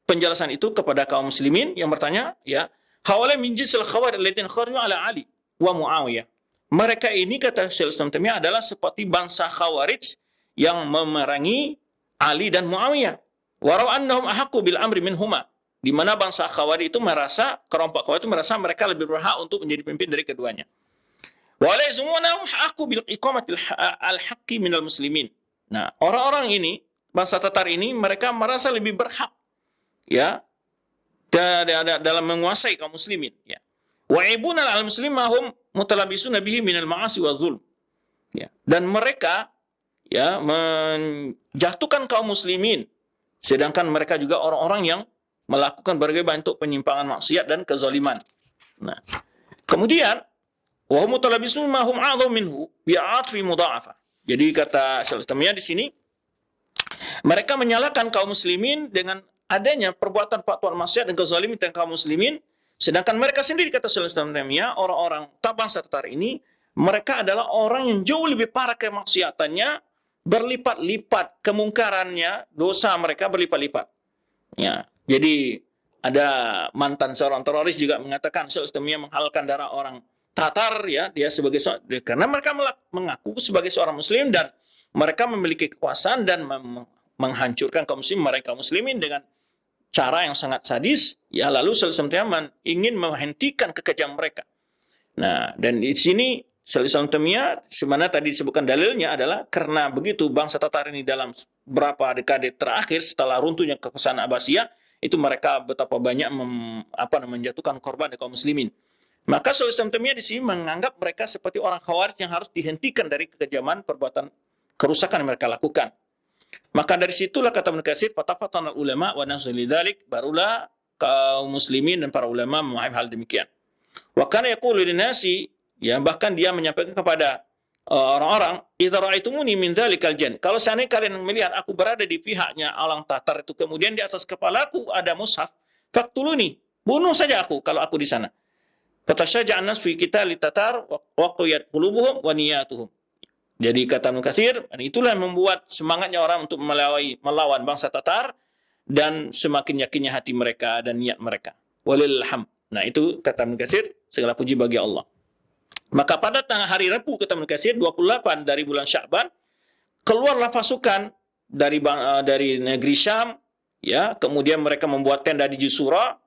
penjelasan itu kepada kaum muslimin yang bertanya, ya, hawala min jinsil khawarij alladziina kharaju ala Ali wa Muawiyah. Mereka ini, kata Sulaiman, adalah seperti bangsa Khawarij yang memerangi Ali dan Muawiyah. Wa raw annahum ahaqqu bil amri minhuma. Di mana bangsa Khawarij itu merasa, kelompok Khawarij itu merasa mereka lebih berhak untuk menjadi pemimpin dari keduanya. Wa la yazmunahum haqqu bil iqamati al-haqqi minal muslimin. Nah, orang-orang ini, bangsa Tatar ini, mereka merasa lebih berhak, ya, dalam menguasai kaum muslimin, ya. Wa ibuna al-muslimin mahum mutalabisuna bihi minal ma'asi wa dzulm. Ya, dan mereka, ya, menjatuhkan kaum muslimin, sedangkan mereka juga orang-orang yang melakukan berbagai bentuk penyimpangan, maksiat dan kezaliman. Nah, kemudian wa hum mutalabisuna mahum a'dham minhu bi'atfi mudha'afa. Jadi kata Sulaiman di sini, mereka menyalahkan kaum muslimin dengan adanya perbuatan maksiat dan kezaliman tentang kaum muslimin, sedangkan mereka sendiri, kata Sulaiman, orang-orang bangsa Tatar ini, mereka adalah orang yang jauh lebih parah kemaksiatannya, berlipat-lipat kemungkarannya, dosa mereka berlipat-lipat. Ya, jadi ada mantan seorang teroris juga mengatakan Sulaiman menghalalkan darah orang Tatar, ya, dia sebagai karena mereka mengaku sebagai seorang muslim dan mereka memiliki kekuasaan dan menghancurkan kaum muslim, mereka muslimin dengan cara yang sangat sadis, ya. Lalu Sulaiman ingin menghentikan kekejaman mereka. Nah, dan di sini Sulaiman sebenarnya tadi disebutkan dalilnya adalah karena begitu bangsa Tatar ini dalam beberapa dekade terakhir setelah runtuhnya kekuasaan Abbasiyah, itu mereka betapa banyak menjatuhkan korban dari kaum muslimin. Maka Sulaiman di sini menganggap mereka seperti orang Khawarij yang harus dihentikan dari kekejaman, perbuatan kerusakan yang mereka lakukan. Maka dari situlah, kata Ibnu Katsir, fatafatan ulama wa nasu lidzalik, barulah kaum muslimin dan para ulama memahami hal demikian. Wa kana yaqulu linnasi, ya, bahkan dia menyampaikan kepada orang-orang, idza ra'aitumuni min dzalikal jan, kalau seandainya kalian melihat aku berada di pihaknya orang Tatar itu, kemudian di atas kepalaku ada mushaf, faqtuluni, bunuh saja aku kalau aku di sana. Fatashaja an-nas fi qital Tatar wa qiyat qulubuhum wa niyatuhum. Jadi kata Ibnu Katsir, itulah yang membuat semangatnya orang untuk melawan bangsa Tatar dan semakin yakinnya hati mereka dan niat mereka. Walillahil hamd. Nah, itu kata Ibnu Katsir, segala puji bagi Allah. Maka pada tanggal hari Rabu, kata Ibnu Katsir, 28 dari bulan Sya'ban, keluarlah pasukan dari negeri Syam, ya, kemudian mereka membuat tenda di Jusura,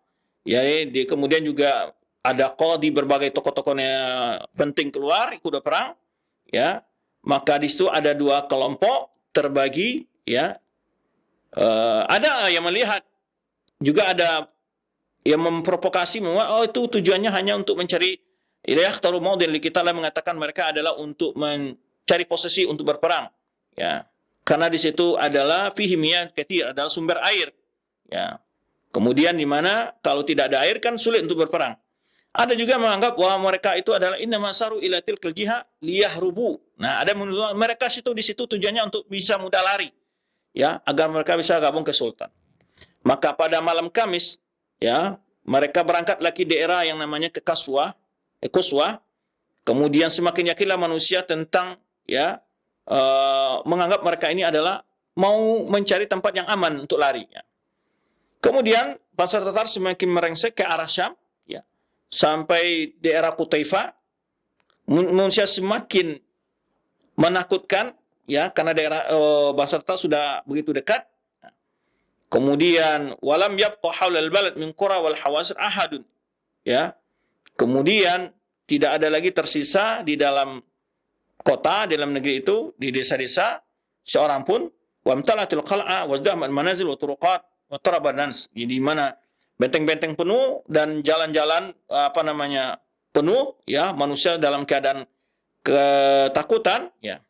ya, kemudian juga ada qadi berbagai tokoh-tokohnya penting keluar ikut perang, ya, maka di situ ada dua kelompok terbagi, ya, ada yang melihat, juga ada yang memprovokasi, oh itu tujuannya hanya untuk mencari ilayah taru maudin li, kita mengatakan mereka adalah untuk mencari posisi untuk berperang, ya, karena di situ adalah fihimiyah kathir, adalah sumber air, ya. Kemudian di mana kalau tidak ada air kan sulit untuk berperang. Ada juga menganggap bahwa mereka itu adalah inna masaru ila tilkal jihad liyahrubu. Nah, ada menurut mereka di situ tujuannya untuk bisa mudah lari, ya, agar mereka bisa gabung ke sultan. Maka pada malam Kamis, ya, mereka berangkat lagi daerah yang namanya ke Kuswa. Kemudian semakin yakinlah manusia tentang, ya, menganggap mereka ini adalah mau mencari tempat yang aman untuk lari, ya. Kemudian bangsa Tatar semakin merengsek ke arah Syam, ya, sampai daerah Qutaifah. Manusia semakin menakutkan, ya, karena daerah bangsa Tatar sudah begitu dekat. Kemudian walam yabqa haulal balad min qura wal hawasir ahadun, ya. Kemudian tidak ada lagi tersisa di dalam kota, dalam negeri itu, di desa-desa seorang pun. Wa amtalatil qal'a wazdahmat manazil wa turuqat wa tarabans, di mana benteng-benteng penuh dan jalan-jalan penuh, ya, manusia dalam keadaan ketakutan, ya.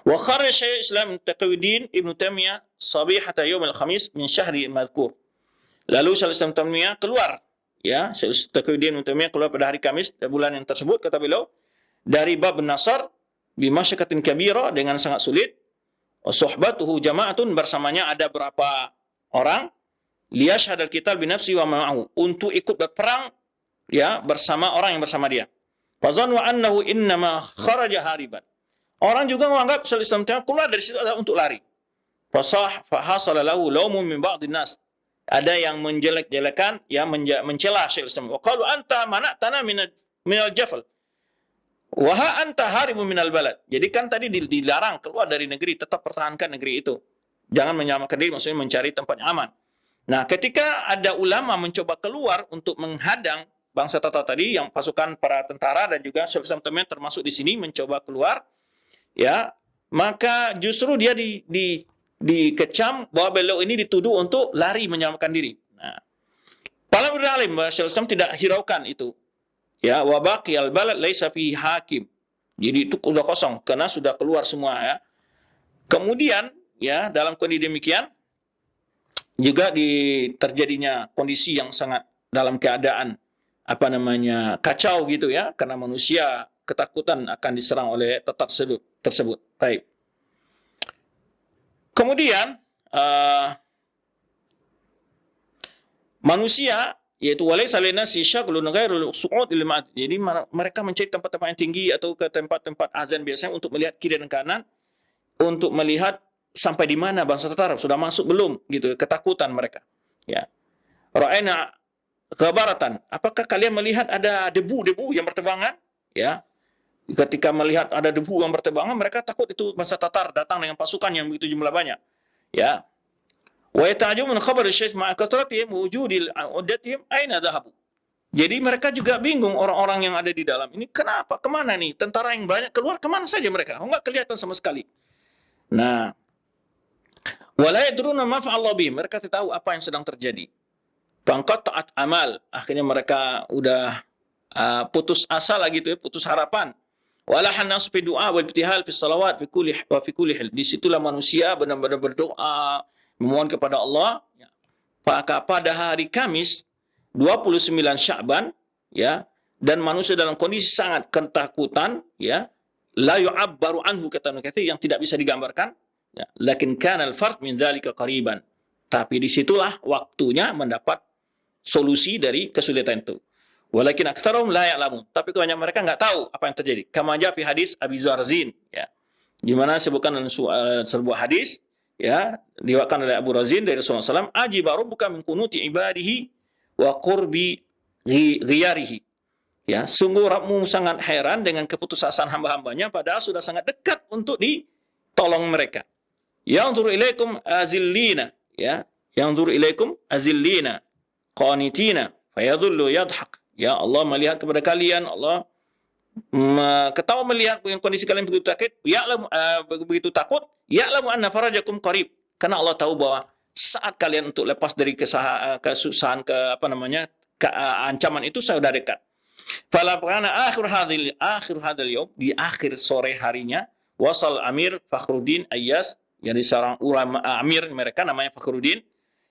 Wa kharaja Syekh Islam Taqiyuddin Ibnu Taimiyah sabihata yaum al-khamis min syahri madhkur. Lalu Syekh Islam Taimiyah keluar, ya, Syekh Taqiyuddin Ibnu Taimiyah keluar pada hari Kamis bulan yang tersebut, kata beliau, dari Bab Nasr bi masyaqatin kabira, dengan sangat sulit. Wa suhbatuhu jama'atun, bersamanya ada berapa orang, liyashhadal qital bi nafsi wa ma'ahu, untuk ikut berperang, ya, bersama orang yang bersama dia. Fa zannu annahu innama kharaja hariban. Orang juga menganggap Syekh Islam Taimiyah keluar dari situ adalah untuk lari. Fahasala lahu laumun min ba'dhin nas. Ada yang menjelek-jelekan, ya, mencela Syekh Islam. Wa qalu anta mana'tana minal jafal. Wa ha anta harimun minal balad. Jadi kan tadi dilarang keluar dari negeri, tetap pertahankan negeri itu. Jangan menyamakan diri, maksudnya mencari tempat yang aman. Nah, ketika ada ulama mencoba keluar untuk menghadang bangsa Tatar tadi, yang pasukan para tentara dan juga Syekh Islam Taimiyah termasuk di sini mencoba keluar, ya, maka justru dia dikecam bahwa beliau ini dituduh untuk lari menyelamatkan diri. Nah, para ulama alim Syekh Islam tidak hiraukan itu, ya, wa baqiyal balad laisa fi hakim. Jadi itu sudah kosong karena sudah keluar semua, ya. Kemudian, ya, dalam kondisi demikian juga terjadinya kondisi yang sangat dalam keadaan kacau gitu, ya, karena manusia ketakutan akan diserang oleh Tatar tersebut. Baik. Kemudian manusia, yaitu walaysa linasi syaghlun ghairul su'ud lil ma'ad. Jadi mereka mencari tempat-tempat yang tinggi atau ke tempat-tempat azan biasanya untuk melihat kiri dan kanan, untuk melihat sampai di mana bangsa Tatar sudah masuk belum, gitu, ketakutan mereka, ya. Ra'aina ghabaratan, apakah kalian melihat ada debu-debu yang berterbangan, ya. Ketika melihat ada debu yang berterbangan, mereka takut itu bangsa Tatar datang dengan pasukan yang begitu jumlah banyak, ya. Wa yata'ajabun khabar asy-syais ma'a kasratihim wujudil uddatihim aina dhahabu. Jadi mereka juga bingung, orang-orang yang ada di dalam ini, kenapa, kemana nih tentara yang banyak keluar, kemana saja mereka, enggak kelihatan sama sekali. Nah, wala yadruna ma fa'allahu bihim, mereka tidak tahu apa yang sedang terjadi. Faqata'at amal, akhirnya mereka udah putus asa lagi, gitu, ya, putus harapan. Walahan nas fi du'a wal ibtihal fi salawat fi kulli hal. Disitulah manusia benar-benar berdoa, memohon kepada Allah, ya. Pada hari Kamis 29 Sya'ban, ya, dan manusia dalam kondisi sangat ketakutan, ya, la yu'abbaru anhu, kata Ibnu Katsir, yang tidak bisa digambarkan, ya. Lakin kana al-fard min dzalika qariban. Tapi disitulah waktunya mendapat solusi dari kesulitan itu. Walakin aktsaruhum la ya'lamun. Tapi kebanyakan mereka enggak tahu apa yang terjadi. Kama jaa fi hadis Abi Zarzin, ya. Di mana disebutkan dalam sebuah hadis, ya, diwakilkan oleh Abu Razin dari Rasulullah SAW, ajiba rabbuka min kunuti ibadihi wa qurbi ghiyarihi. Ya, sungguh Rabbmu sangat heran dengan keputusasaan hamba-hambanya padahal sudah sangat dekat untuk ditolong mereka. yanzuru ilaikum azillina, ya, yanzuru ilaikum azillina qanitina fayadhullu yadhak. Ya, Allah melihat kepada kalian, Allah ketahui melihat kondisi kalian begitu takut, begitu takut, ya'lamu anna farajakum qarib. Karena Allah tahu bahwa saat kalian untuk lepas dari kesusahan, ancaman itu sudah dekat. Fala kana akhir hadil yaum, di akhir sore harinya, wasal Amir Fakhruddin Ayyas, yang seorang ulama amir mereka namanya Fakhruddin,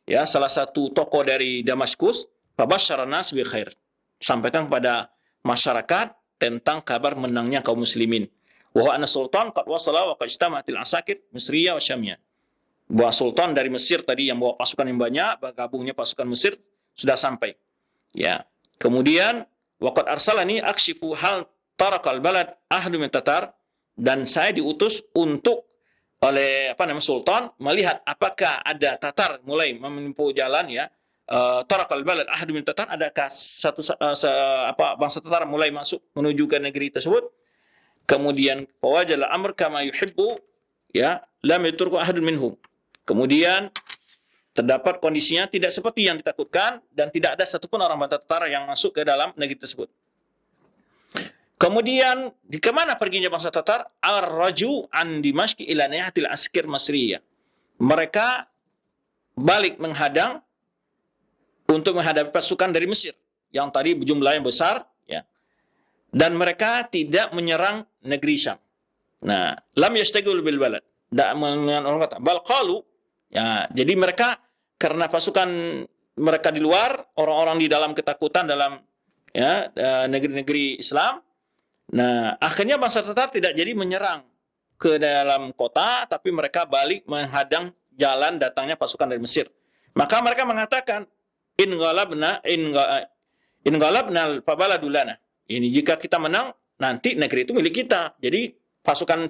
ya, salah satu tokoh dari Damaskus, fabasyara nas bi khair. Sampaikan kepada masyarakat tentang kabar menangnya kaum muslimin. Wa anna sultan qad wasala wa qad ijtama'atil asakir Misriyah wa Syamiyah. Bahwa sultan dari Mesir tadi yang bawa pasukan yang banyak, bergabungnya pasukan Mesir sudah sampai. Ya. Kemudian waqad arsalani akshifu hal tarakal balad ahlu min tatar, dan saya diutus untuk oleh sultan melihat apakah ada Tatar mulai menempuh jalan, ya. Tarakal balad ahadu min tatar, adakah bangsa Tatar mulai masuk menuju ke negeri tersebut. Kemudian wajala amr kama yuhibbu, ya, lam yaturku ahadun minhum. Kemudian terdapat kondisinya tidak seperti yang ditakutkan dan tidak ada satupun orang bangsa Tatar yang masuk ke dalam negeri tersebut. Kemudian di kemana perginya bangsa Tatar? Ar-raju an Dimashq ila nihatil askir Masriyah. Mereka balik menghadang untuk menghadapi pasukan dari Mesir yang tadi jumlahnya besar, ya. Dan mereka tidak menyerang negeri Syam. Nah, lam yastagul bil balad. Dengan orang kata bal qalu, ya, jadi mereka karena pasukan mereka di luar, orang-orang di dalam ketakutan dalam, ya, negeri-negeri Islam. Nah, akhirnya bangsa Tatar tidak jadi menyerang ke dalam kota, tapi mereka balik menghadang jalan datangnya pasukan dari Mesir. Maka mereka mengatakan, in ghalabna fabaladulana. Ini jika kita menang, nanti negeri itu milik kita. Jadi pasukan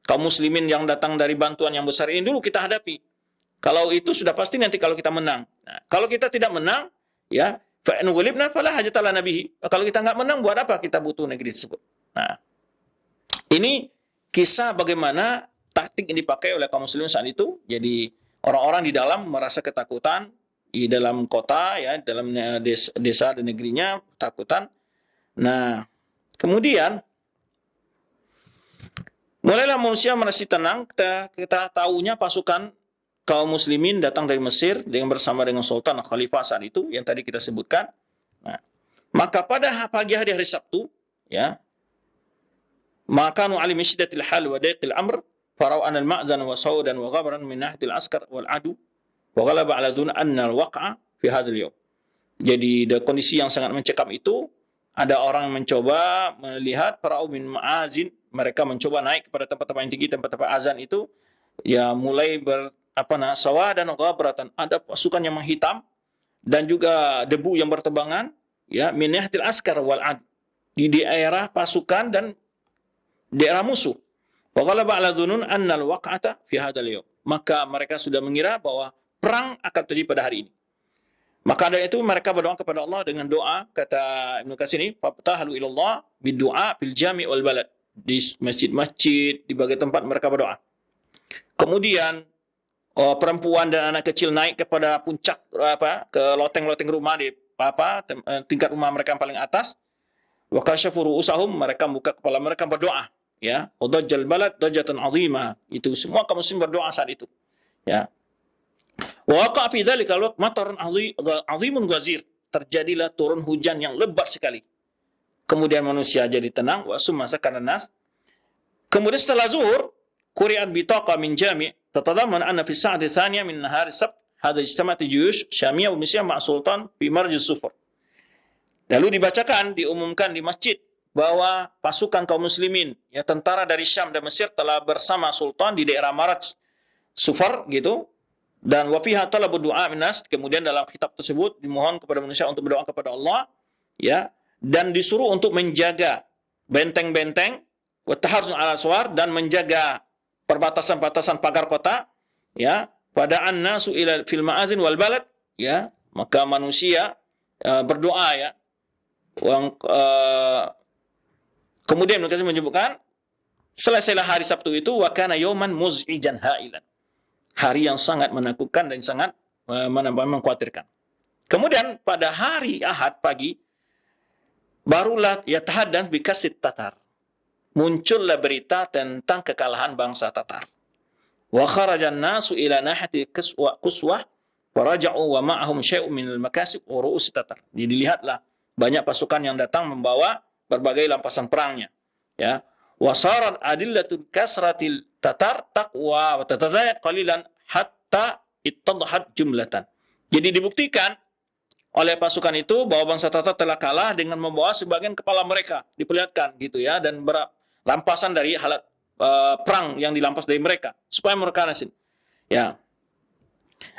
kaum muslimin yang datang dari bantuan yang besar ini dulu kita hadapi. Kalau itu sudah pasti nanti kalau kita menang. Nah, kalau kita tidak menang, ya, fa in ghalibna fala hajata lana bihi. Kalau kita nggak menang, buat apa kita butuh negeri tersebut? Nah, ini kisah bagaimana taktik yang dipakai oleh kaum muslimin saat itu. Jadi orang-orang di dalam merasa ketakutan, di dalam kota, ya, dalam desa dan negerinya ketakutan. Nah, kemudian mulailah manusia merasa tenang. Kita tahunya pasukan kaum muslimin datang dari Mesir bersama dengan Sultan Khalifah saat itu yang tadi kita sebutkan. Nah, maka pada pagi hari Sabtu, ya, maka nu alim syiddatil hal wa daiqil amr farau an al-ma'zan wa saudan wa ghabran min nahtil askar wal adu wa ghalaba ala dhun anna al-waq'a fi hadzal yawm. Jadi kondisi yang sangat mencekam itu, ada orang mencoba melihat farau min ma'azin, mereka mencoba naik kepada tempat-tempat yang tinggi, tempat-tempat azan itu, ya, mulai sawah dan ghabratan, ada pasukan yang menghitam dan juga debu yang bertebangan, ya, min nahtil askar wal adu, di daerah pasukan dan daerah musuh. Wa ghalaba ala dhunun anna al-waq'ata fi hadzal yawm. Maka mereka sudah mengira bahwa perang akan terjadi pada hari ini. Maka dari itu mereka berdoa kepada Allah dengan doa, kata Ibnu Katsir ini, fatahalu ilallah bidu'a fil jami' wal balad. Di masjid-masjid, di berbagai tempat mereka berdoa. Kemudian perempuan dan anak kecil naik kepada puncak, ke loteng-loteng rumah di tingkat rumah mereka yang paling atas. Wa kasyafu ru'usahum, mereka buka kepala mereka berdoa, ya. Wadajjal balad dajatan 'azima. Itu semua kaum muslim berdoa saat itu, ya. Wa waqa fi dzalika al-waqt matarun 'azimun ghazir. Terjadilah turun hujan yang lebat sekali. Kemudian manusia jadi tenang, wa summa sakana nas. Kemudian setelah zuhur, quri'at bitaqa min jami' tatadaman anna fi sa'ati tsaniyah min nahar sabt hadha ijtama'at juyush syamiyah wa misyah ma' sultan fi marj as-sufar. Lalu dibacakan, diumumkan di masjid bahwa pasukan kaum muslimin, ya, tentara dari Syam dan Mesir telah bersama sultan di daerah Maraj Sufar, gitu. Dan wa fiha talabu du'a minas, kemudian dalam kitab tersebut dimohon kepada manusia untuk berdoa kepada Allah, ya, dan disuruh untuk menjaga benteng-benteng wa taharzun ala suwar, dan menjaga perbatasan-batasan pagar kota, ya, pada annasu ila fil ma'azin wal balad, ya, maka manusia berdoa, ya. Kemudian mereka menyebutkan selesailah hari Sabtu itu, wa kana yauman muz'ijan ha'ilan. Hari yang sangat menakutkan dan sangat mengkhawatirkan. Kemudian pada hari Ahad pagi, barulah yatahaddan bi kasit Tatar. Muncullah berita tentang kekalahan bangsa Tatar. Wa kharajan nasu ila nahati Quswah wa raja'u wa ma'ahum syai'un minal makasib wa ru'us Tatar. Jadi lihatlah banyak pasukan yang datang membawa berbagai lampasan perangnya. Ya. Wa sarat adillatul kasratil Tatar taqwa wa tatazayad qalilan hatta ittadhat jumlatan. Jadi dibuktikan oleh pasukan itu bahwa bangsa Tatar telah kalah dengan membawa sebagian kepala mereka, diperlihatkan gitu ya, dan lampasan dari alat perang yang dilampas dari mereka supaya mereka nasin. Ya.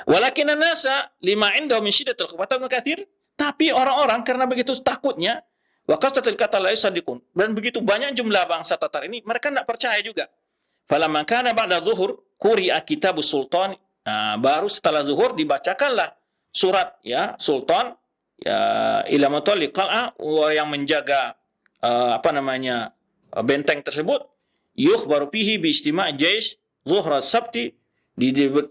Walakin an-nasa lima indahum min syiddatil khawatir katsir, tapi orang-orang karena begitu takutnya wa qastatil qatl la yusaddiqun, dan begitu banyak jumlah bangsa Tatar ini, mereka tidak percaya juga. Falamma kana ba'da zuhur quri'a kitabus sultan, baru setelah zuhur dibacakanlah surat ya sultan ya ila mutalli qal'a, yang menjaga benteng tersebut, yukhbaru fihi bi istima' jais zuhra sabti,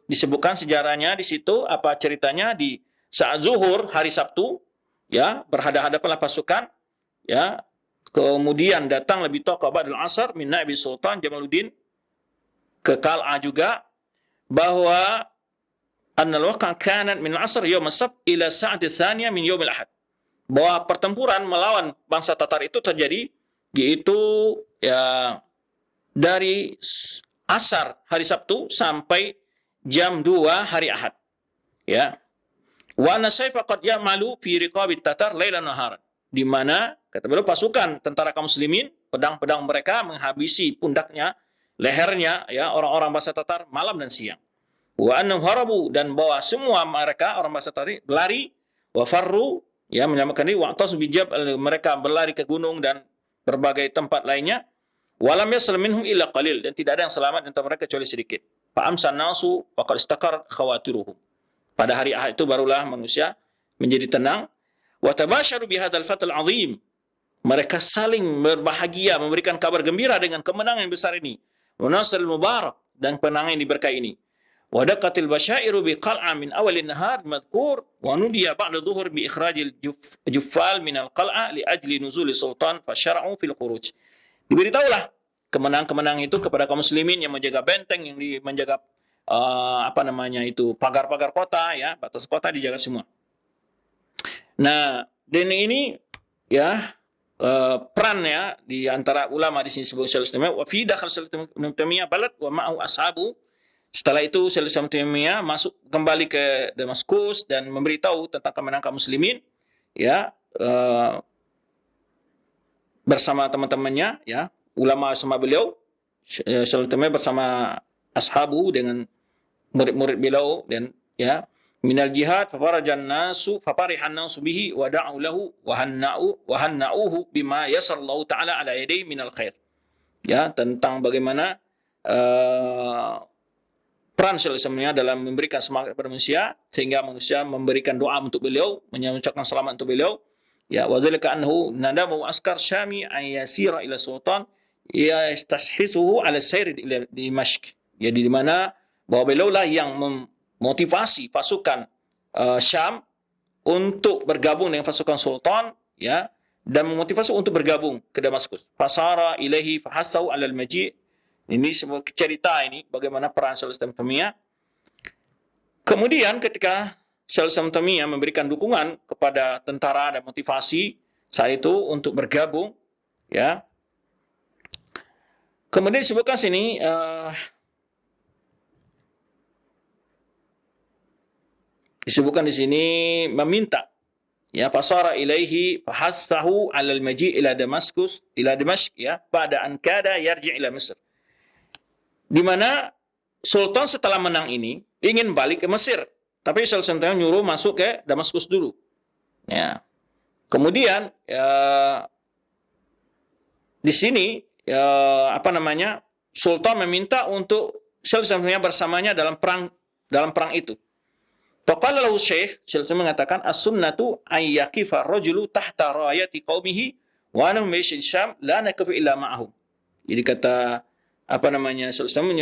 disebutkan sejarahnya di situ, apa ceritanya, di saat zuhur hari Sabtu ya berhadapan-hadapanlah pasukan ya, kemudian datang lebih tokoh ba'dal asar min nabi sultan Jamaluddin ke Qal'a juga, bahwa annal waqa' kanat min asr yaum as-sabt ila sa'ati tsaniyah min yaum al-ahad, bahwa pertempuran melawan bangsa Tatar itu terjadi yaitu ya dari asar hari Sabtu sampai jam 2 hari Ahad. Ya. Wa anna sayfa qad ya'malu fi riqabit Tatar lailan naharan, di mana kata beliau pasukan tentara kaum muslimin, pedang-pedang mereka menghabisi pundaknya, lehernya ya orang-orang bangsa Tatar malam dan siang. Wa annahum harabu, dan bahwa semua mereka orang bangsa Tatar berlari, wa farru ya menyamakan diri, wa atas bijab, mereka berlari ke gunung dan berbagai tempat lainnya. Walam yaslam minhum illa qalil, dan tidak ada yang selamat antara mereka kecuali sedikit. Fa amsan nasu wa qad istakar khawatiruhum, pada hari Ahad itu barulah manusia menjadi tenang. Wa tabasharu bi hadzal fath al-azim, mereka saling berbahagia, memberikan kabar gembira dengan kemenangan yang besar ini. Wa nasr mubarak, dan kemenangan yang diberkahi ini. Wa daqatil basyairu bi qal'a min awalin nahar madhkur, wa nudiya ba'da dhuhur bi ikhrajil juffal min al-qal'a li ajli nuzuli sultan fasyara'u fil khuruj. Diberitahulah kemenangan-kemenangan itu kepada kaum muslimin yang menjaga benteng, yang menjaga pagar-pagar kota ya, batas kota dijaga semua. Nah, dan ini ya peran ya di antara ulama di sini sebagai Syaikhul Islam, wa fi dakhal Syaikhul Ibnu Taimiyah balad wa ma'ahu ashabu. Setelah itu Syaikhul Ibnu Taimiyah masuk kembali ke Damaskus dan memberitahu tentang kemenangan kaum muslimin ya, bersama teman-temannya ya, ulama sama beliau, Syaikhul Ibnu Taimiyah bersama ashabu dengan murid-murid beliau, dan ya minal jihad fafarajan nasu fafarihan nasu bihi wa da'u lahu wa hanna'uhu bima yasarallahu ta'ala ala yadayhi minal khair. Ya, tentang bagaimana peran Syaikhul dalam memberikan semangat kepada manusia, sehingga manusia memberikan doa untuk beliau, mengucapkan selamat untuk beliau. Ya, wa dzalika annahu nadamu askar syami an yasira ila sultan yastashhisuhu ala sayr ila Dimashq. Jadi di mana bahwa beliau lah yang memotivasi pasukan Syam untuk bergabung dengan pasukan sultan ya, dan memotivasi untuk bergabung ke Damaskus. Fasara ilaihi fahassau alal maji'. Ini semua cerita ini bagaimana peran Syaikhul Islam Taimiyah. Kemudian ketika Syaikhul Islam Taimiyah memberikan dukungan kepada tentara dan motivasi saat itu untuk bergabung ya. Kemudian disebutkan sini disebutkan di sini meminta ya, fasara ilaihi fahassahu alal maji' ila Damaskus ila Dimashq ya, pada an kada yarji' ila Mesir, di mana sultan setelah menang ini ingin balik ke Mesir, tapi Syaikhul nyuruh masuk ke Damaskus dulu ya. Kemudian ya, di sini ya, sultan meminta untuk Syaikhul bersamanya dalam perang itu. Faqala lahu Syekh mengatakan as-sunnatu ay yaqifa ar-rajulu tahta rayati qaumihi wa anhum yashid Syam la nakfu illa ma'ahum. Jadi kata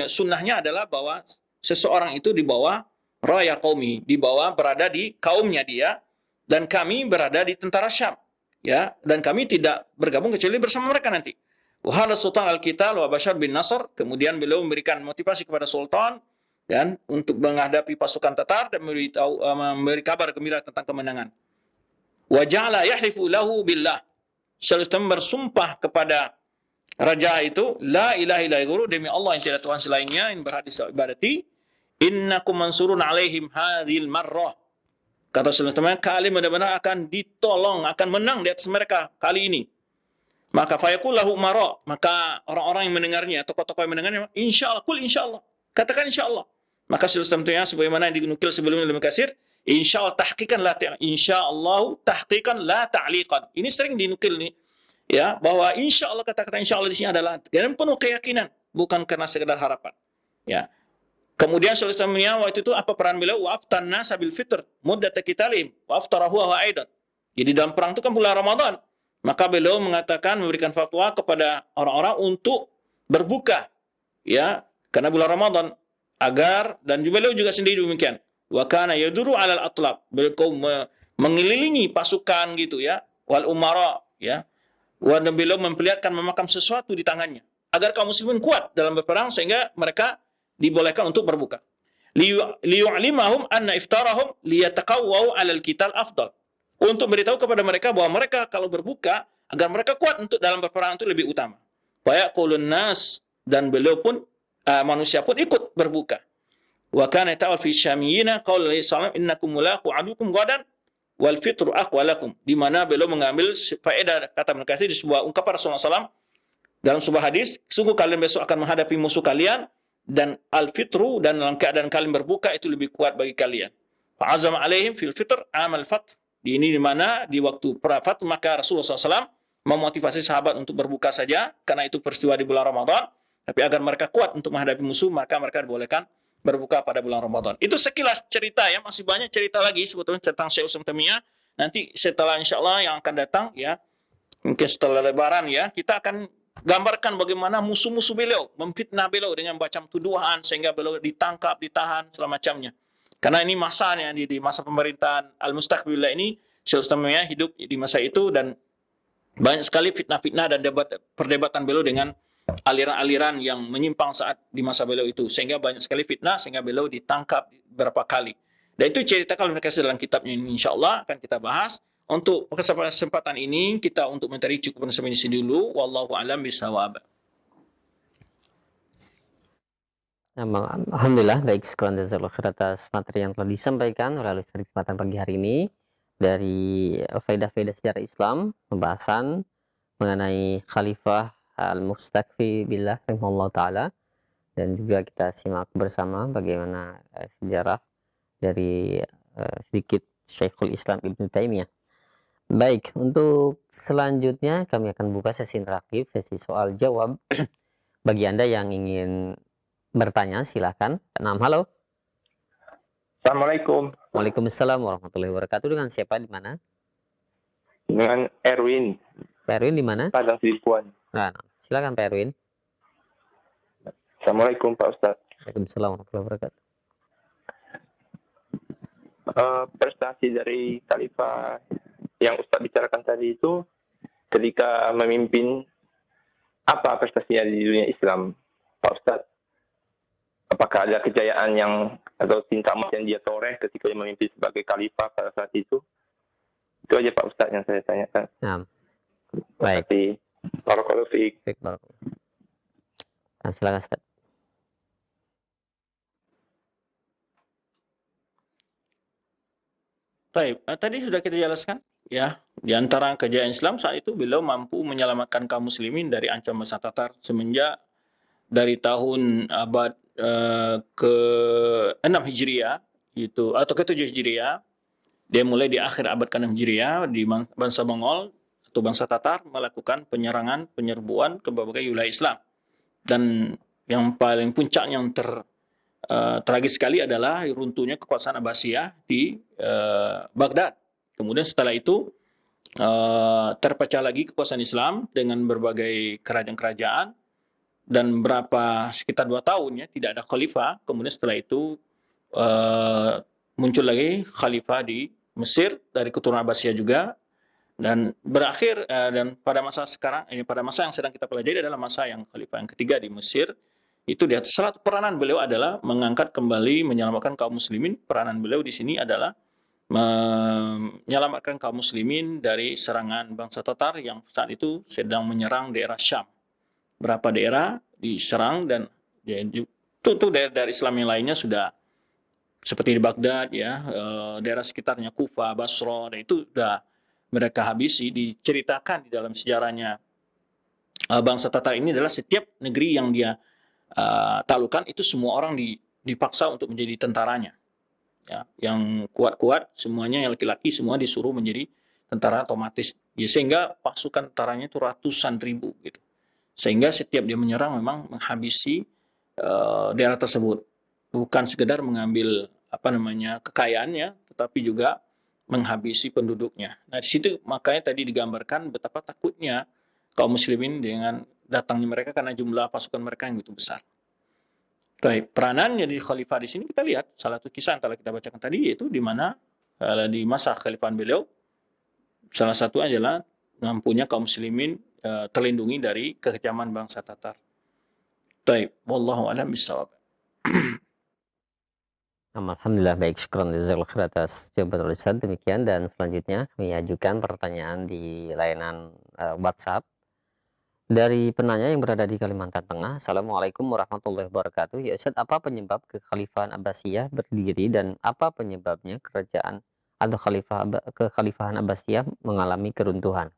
sunnahnya adalah bahwa seseorang itu di bawah raya qaumi, di bawah berada di kaumnya dia, dan kami berada di tentara Syam, ya, dan kami tidak bergabung kecuali bersama mereka nanti. Wahada Sultan Al-Qital wa Bashar bin Nasr, kemudian beliau memberikan motivasi kepada Sultan dan untuk menghadapi pasukan Tatar dan memberi kabar gembira tentang kemenangan. Wa ja'ala yahlifu lahu billah. Sultan bersumpah kepada raja itu, la ilaha illa guru, demi Allah yang tidak Tuhan selainnya yang berhak diibadati, innakum mansurun alaihim hadhil marrah. Kata Sultan, kalian benar-benar akan ditolong, akan menang di atas mereka kali ini. Maka fayaqul lahu umara, maka orang-orang yang mendengarnya, tokoh-tokoh yang mendengarnya, insyaallah, kul insyaallah, katakan insyaallah. Maka sebagaimana sebagaimana yang dinukil sebelumnya dalam kasir, insyaallah tahqiqan la insyaallah tahqiqan la ta'liqan. Ini sering dinukil nih, ya, bahwa insyaallah, kata-kata insyaallah di sini adalah dengan penuh keyakinan, bukan karena sekedar harapan. Ya. Kemudian sebelumnya waktu itu apa peran beliau? Wa aftanna sabil fitr muddat qitalim wa aftarahu wa aidan. Jadi dalam perang itu kan bulan Ramadan. Maka beliau mengatakan, memberikan fatwa kepada orang-orang untuk berbuka, ya, karena bulan Ramadan, agar, dan beliau juga sendiri demikian. Wa kana yaduru 'alal atlab, beliau mengelilingi pasukan gitu, ya, wal umara, ya. Wa beliau memperlihatkan memakam sesuatu di tangannya agar kaum muslimin kuat dalam berperang sehingga mereka dibolehkan untuk berbuka. Liyu'limahum anna iftarahum liyataqawwau 'alal qital afdal. Untuk beritahu kepada mereka bahwa mereka kalau berbuka agar mereka kuat untuk dalam berperang itu lebih utama. Fayaqulun nas, dan beliau pun manusia pun ikut berbuka. Wa kana ta'al fi syamiyina qaul sallallahu innakum mulaqu adukum ghadan wal fitru aqwalakum, di mana beliau mengambil faedah kata mereka di sebuah ungkapan Rasulullah SAW dalam sebuah hadis, sungguh kalian besok akan menghadapi musuh kalian, dan al fitru, dan dalam keadaan kalian berbuka itu lebih kuat bagi kalian. Fa'azam alaihim fil fitr amal fath. Di ini di mana di waktu Fat, maka Rasulullah SAW memotivasi sahabat untuk berbuka saja karena itu peristiwa di bulan Ramadan, tapi agar mereka kuat untuk menghadapi musuh, maka mereka dibolehkan berbuka pada bulan Ramadan. Itu sekilas cerita, ya, masih banyak cerita lagi sebetulnya tentang Syekh Utsman Taimiyah. Nanti setelah insyaallah yang akan datang, ya, mungkin setelah Lebaran, ya, kita akan gambarkan bagaimana musuh-musuh beliau memfitnah beliau dengan macam tuduhan sehingga beliau ditangkap, ditahan, segala macamnya. Karena ini masanya di masa pemerintahan Al-Mustaqbillah ini, Syekh Utsman Taimiyah hidup di masa itu, dan banyak sekali fitnah-fitnah dan perdebatan beliau dengan aliran-aliran yang menyimpang saat di masa beliau itu, sehingga banyak sekali fitnah, sehingga beliau ditangkap beberapa kali. Dan itu cerita kalau mereka dalam kitabnya ini, insyaallah akan kita bahas. Untuk kesempatan ini kita untuk mencari cukup sampai di sini dulu. Wallahu a'lam bishawab. Alhamdulillah, baik, sekian jazakallahu khair atas materi yang telah disampaikan oleh Ustaz di kesempatan pagi hari ini dari faedah-faedah sejarah Islam, pembahasan mengenai Khalifah Al-Mustakfi Billah rahimahullah ta'ala, dan juga kita simak bersama bagaimana sejarah dari sedikit Syekhul Islam Ibn Taimiyah. Baik, untuk selanjutnya kami akan buka sesi interaktif, sesi soal jawab. Bagi Anda yang ingin bertanya silahkan. Halo. Assalamualaikum. Waalaikumsalam warahmatullahi wabarakatuh. Dengan siapa, di mana? Dengan Erwin. Pak Erwin di mana? Padang Sipuan. Nah, silakan Pak Erwin. Assalamualaikum Pak Ustadz. Waalaikumsalam warahmatullahi wabarakatuh. Prestasi dari Khalifah yang Ustadz bicarakan tadi itu ketika memimpin, apa prestasinya di dunia Islam, Pak Ustadz? Apakah ada kejayaan yang atau cinta yang dia toreh ketika dia memimpin sebagai khalifah pada saat itu? Itu aja Pak Ustadz yang saya tanyakan. Nah, baik. Barakallahu fiik. Baik, barakallahu. Nah, silakan Ustaz. Baik, tadi sudah kita jelaskan, ya, di antara kejayaan Islam saat itu beliau mampu menyelamatkan kaum muslimin dari ancaman bangsa Tatar semenjak dari tahun abad ke-6 Hijriah itu atau ke-7 Hijriah. Dia mulai di akhir abad ke-6 Hijriah di bangsa Mongol atau bangsa Tatar melakukan penyerbuan ke berbagai wilayah Islam. Dan yang paling puncak yang tragis sekali adalah runtuhnya kekuasaan Abbasiyah di Baghdad. Kemudian setelah itu terpecah lagi kekuasaan Islam dengan berbagai kerajaan-kerajaan, dan sekitar 2 tahun ya tidak ada khalifah. Kemudian setelah itu muncul lagi khalifah di Mesir dari keturunan Abbasiyah juga, dan berakhir dan pada masa sekarang ini, pada masa yang sedang kita pelajari adalah masa yang khalifah yang ketiga di Mesir. Itu dia, salah satu peranan beliau adalah mengangkat kembali, menyelamatkan kaum muslimin. Peranan beliau di sini adalah menyelamatkan kaum muslimin dari serangan bangsa Tatar yang saat itu sedang menyerang daerah Syam. Berapa daerah diserang, dan itu daerah Islam yang lainnya sudah seperti di Baghdad ya, daerah sekitarnya Kufa, Basra, dan itu sudah mereka habisi. Diceritakan di dalam sejarahnya bangsa Tatar ini adalah setiap negeri yang dia taklukan itu semua orang dipaksa untuk menjadi tentaranya. Ya, yang kuat-kuat semuanya, yang laki-laki semua disuruh menjadi tentara otomatis. Ya, sehingga pasukan tentaranya itu ratusan ribu gitu. Sehingga setiap dia menyerang memang menghabisi daerah tersebut. Bukan sekedar mengambil kekayaannya, tetapi juga menghabisi penduduknya. Nah, di situ makanya tadi digambarkan betapa takutnya kaum muslimin dengan datangnya mereka karena jumlah pasukan mereka yang begitu besar. Baik, peranannya di khalifah di sini kita lihat salah satu kisah yang telah kita bacakan tadi, yaitu di mana di masa kekhalifahan beliau salah satu adalah mampunya kaum muslimin terlindungi dari kekejaman bangsa Tatar. Baik, wallahu a'lam bishawab. Alhamdulillah, baik, syukran jazakallahu khair atas jawaban Ustaz. Demikian, dan selanjutnya kami ajukan pertanyaan di layanan WhatsApp dari penanya yang berada di Kalimantan Tengah. Assalamualaikum warahmatullahi wabarakatuh. Ya Ustaz, apa penyebab kekhalifahan Abbasiyah berdiri dan apa penyebabnya kerajaan atau kekhalifahan Abbasiyah mengalami keruntuhan?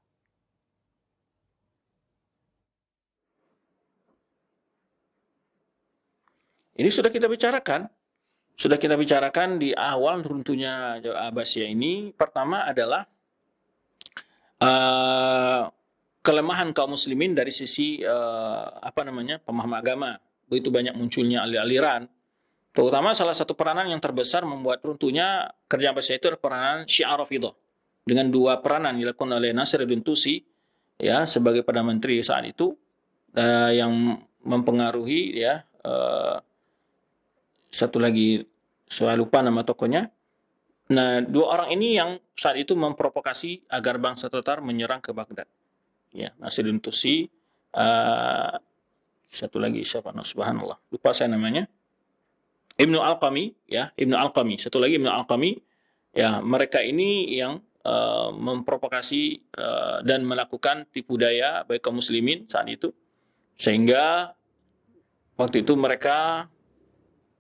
Ini sudah kita bicarakan. Sudah kita bicarakan di awal runtuhnya Abbasiyah ini. Pertama adalah kelemahan kaum muslimin dari sisi pemahaman agama. Begitu banyak munculnya aliran. Terutama salah satu peranan yang terbesar membuat runtuhnya kerajaan Abbasiyah itu adalah peranan Syiah Rafidhah. Dengan 2 peranan dilakukan oleh Nasiruddin Tusi ya sebagai Perdana Menteri saat itu, yang mempengaruhi ya, satu lagi saya lupa nama tokonya. Nah, 2 orang ini yang saat itu memprovokasi agar bangsa Tatar menyerang ke Baghdad. Ya, Nasiruddin Tusi, satu lagi siapa? Subhanallah, lupa saya namanya. Ibnu Al-Qami, ya, Ibnu Al-Qami. Satu lagi Ibnu Al-Qami. Ya, mereka ini yang memprovokasi dan melakukan tipu daya bagi kaum muslimin saat itu. Sehingga waktu itu mereka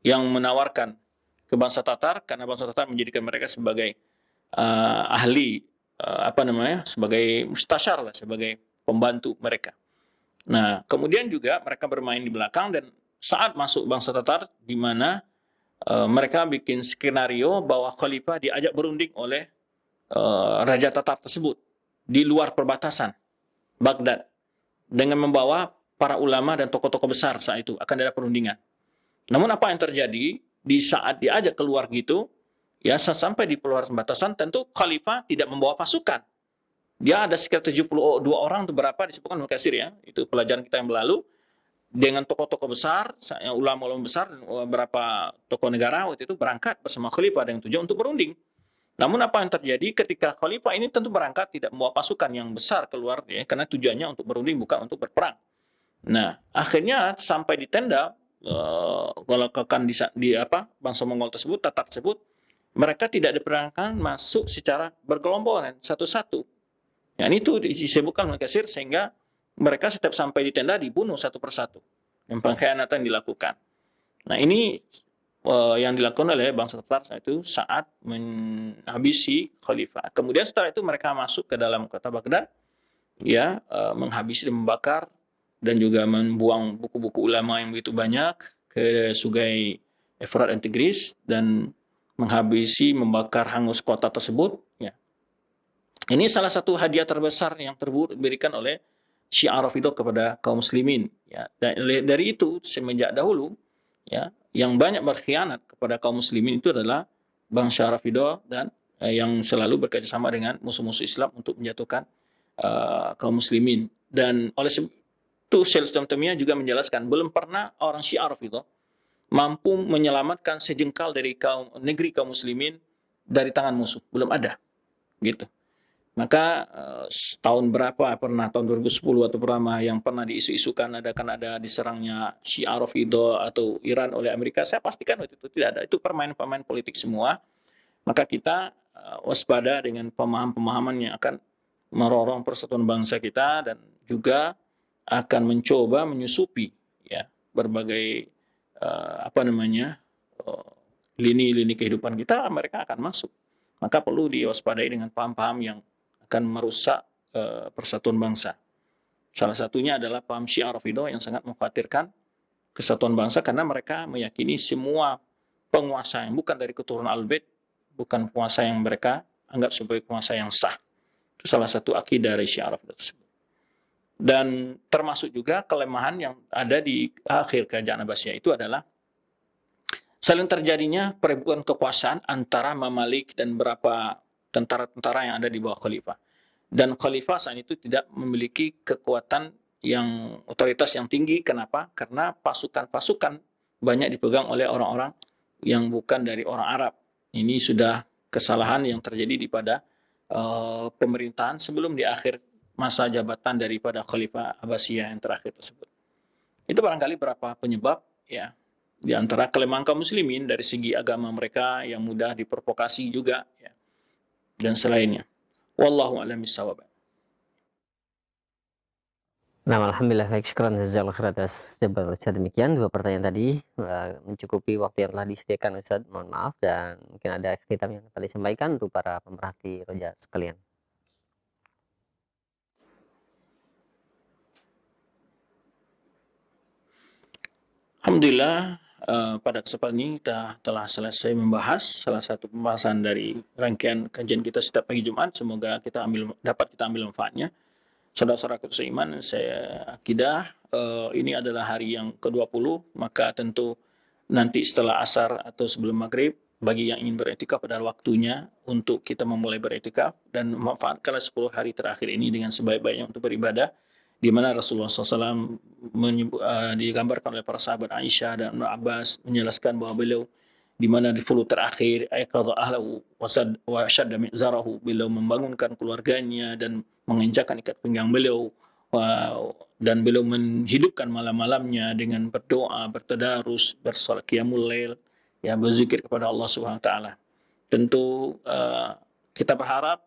yang menawarkan ke bangsa Tatar, karena bangsa Tatar menjadikan mereka sebagai ahli sebagai mustasyar lah, sebagai pembantu mereka. Nah, kemudian juga mereka bermain di belakang, dan saat masuk bangsa Tatar di mana mereka bikin skenario bahwa khalifah diajak berunding oleh raja Tatar tersebut di luar perbatasan Baghdad dengan membawa para ulama dan tokoh-tokoh besar saat itu akan ada perundingan. Namun apa yang terjadi di saat diajak keluar gitu, ya sampai di luar perbatasan, tentu khalifah tidak membawa pasukan. Dia ada sekitar 72 orang atau berapa disebutkan oleh Katsir ya, itu pelajaran kita yang berlalu, dengan tokoh-tokoh besar, ulama-ulama besar, dan beberapa tokoh negara waktu itu berangkat bersama khalifah dengan tujuan untuk berunding. Namun apa yang terjadi ketika khalifah ini tentu berangkat tidak membawa pasukan yang besar keluar ya, karena tujuannya untuk berunding bukan untuk berperang. Nah, akhirnya sampai di tenda melakukan bangsa Mongol tersebut, Tatar tersebut, mereka tidak diperangkan masuk secara bergelombolan satu-satu. Ya, itu disebutkan oleh Katsir, sehingga mereka setiap sampai di tenda dibunuh satu persatu. Yang pengkhianatan dilakukan. Nah, ini yang dilakukan oleh bangsa Tatar saat itu saat menghabisi khalifah. Kemudian setelah itu mereka masuk ke dalam kota Baghdad, ya, menghabisi dan membakar dan juga membuang buku-buku ulama yang begitu banyak ke sungai Efrat dan Tigris, dan menghabisi, membakar hangus kota tersebut. Ya. Ini salah satu hadiah terbesar yang diberikan oleh Syiah Rafidhah kepada kaum muslimin. Ya. Dari itu semenjak dahulu, ya, yang banyak berkhianat kepada kaum muslimin itu adalah bangsa Rafidhah dan yang selalu bekerjasama dengan musuh-musuh Islam untuk menjatuhkan kaum muslimin. Dan oleh Itu Syekh Islam Taimiyah juga menjelaskan, belum pernah orang Syiah Rafidhah mampu menyelamatkan sejengkal dari negeri kaum muslimin dari tangan musuh. Belum ada. Gitu. Maka tahun berapa pernah, tahun 2010 atau pertama yang pernah diisu-isukan ada diserangnya Syiah Rafidhah atau Iran oleh Amerika, saya pastikan waktu itu tidak ada. Itu permainan politik semua. Maka kita waspada dengan pemahaman-pemahaman yang akan merorong persatuan bangsa kita dan juga akan mencoba menyusupi ya berbagai lini-lini kehidupan kita, mereka akan masuk. Maka perlu diwaspadai dengan paham-paham yang akan merusak persatuan bangsa. Salah satunya adalah paham Syiah Rafidhah yang sangat mengkhawatirkan kesatuan bangsa karena mereka meyakini semua penguasa yang bukan dari keturunan Al-Bait bukan penguasa yang mereka anggap sebagai penguasa yang sah. Itu salah satu akidah dari Syiah Rafidhah tersebut. Dan termasuk juga kelemahan yang ada di akhir kerajaan Abbasiyah itu adalah saling terjadinya perebutan kekuasaan antara Mamalik dan beberapa tentara-tentara yang ada di bawah khalifah. Dan khalifah saat itu tidak memiliki kekuatan yang otoritas yang tinggi. Kenapa? Karena pasukan-pasukan banyak dipegang oleh orang-orang yang bukan dari orang Arab. Ini sudah kesalahan yang terjadi pada pemerintahan sebelum di akhir masa jabatan daripada Khalifah Abbasiyah yang terakhir tersebut. Itu barangkali beberapa penyebab ya di antara kelemahan kaum muslimin dari segi agama mereka yang mudah diprovokasi juga ya, dan selainnya. Wallahu a'lam bishawab. Nah, alhamdulillah, baik, syukran jazakallahu khairan atas jawaban Ustaz. Demikian dua pertanyaan tadi mencukupi waktu yang telah disediakan Ustaz. Mohon maaf dan mungkin ada khitam yang tadi disampaikan untuk para pemerhati roja sekalian. Alhamdulillah pada kesempatan ini kita telah selesai membahas salah satu pembahasan dari rangkaian kajian kita setiap pagi Jumat. Semoga dapat kita ambil manfaatnya. Saudara-saudaraku seiman, saya akidah ini adalah hari yang ke-20, maka tentu nanti setelah asar atau sebelum maghrib, bagi yang ingin beretikaf adalah waktunya untuk kita memulai beretikaf dan memanfaatkan 10 hari terakhir ini dengan sebaik-baiknya untuk beribadah, di mana Rasulullah SAW digambarkan oleh para sahabat Aisyah dan Ibnu Abbas menjelaskan bahwa beliau di mana di 10 terakhir ayqadha ahlahu wa syadda mi'zarahu, beliau membangunkan keluarganya dan menginjakkan ikat pinggang beliau dan beliau menghidupkan malam-malamnya dengan berdoa, bertadarus, bersalat qiyamul lail, ya berzikir kepada Allah Subhanahu wa taala. Tentu kita berharap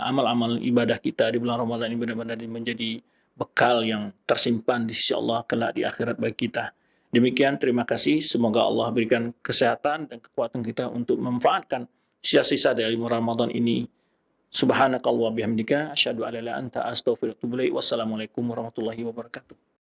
amal-amal ibadah kita di bulan Ramadan ini benar-benar menjadi bekal yang tersimpan di sisi Allah kelak di akhirat bagi kita. Demikian, terima kasih. Semoga Allah berikan kesehatan dan kekuatan kita untuk memanfaatkan sisa-sisa dari Ramadan ini. Subhanakallah bihamdika asyhadu an la ilaha illa anta astaghfiruka wa atubu ilaik. Wassalamualaikum warahmatullahi wabarakatuh.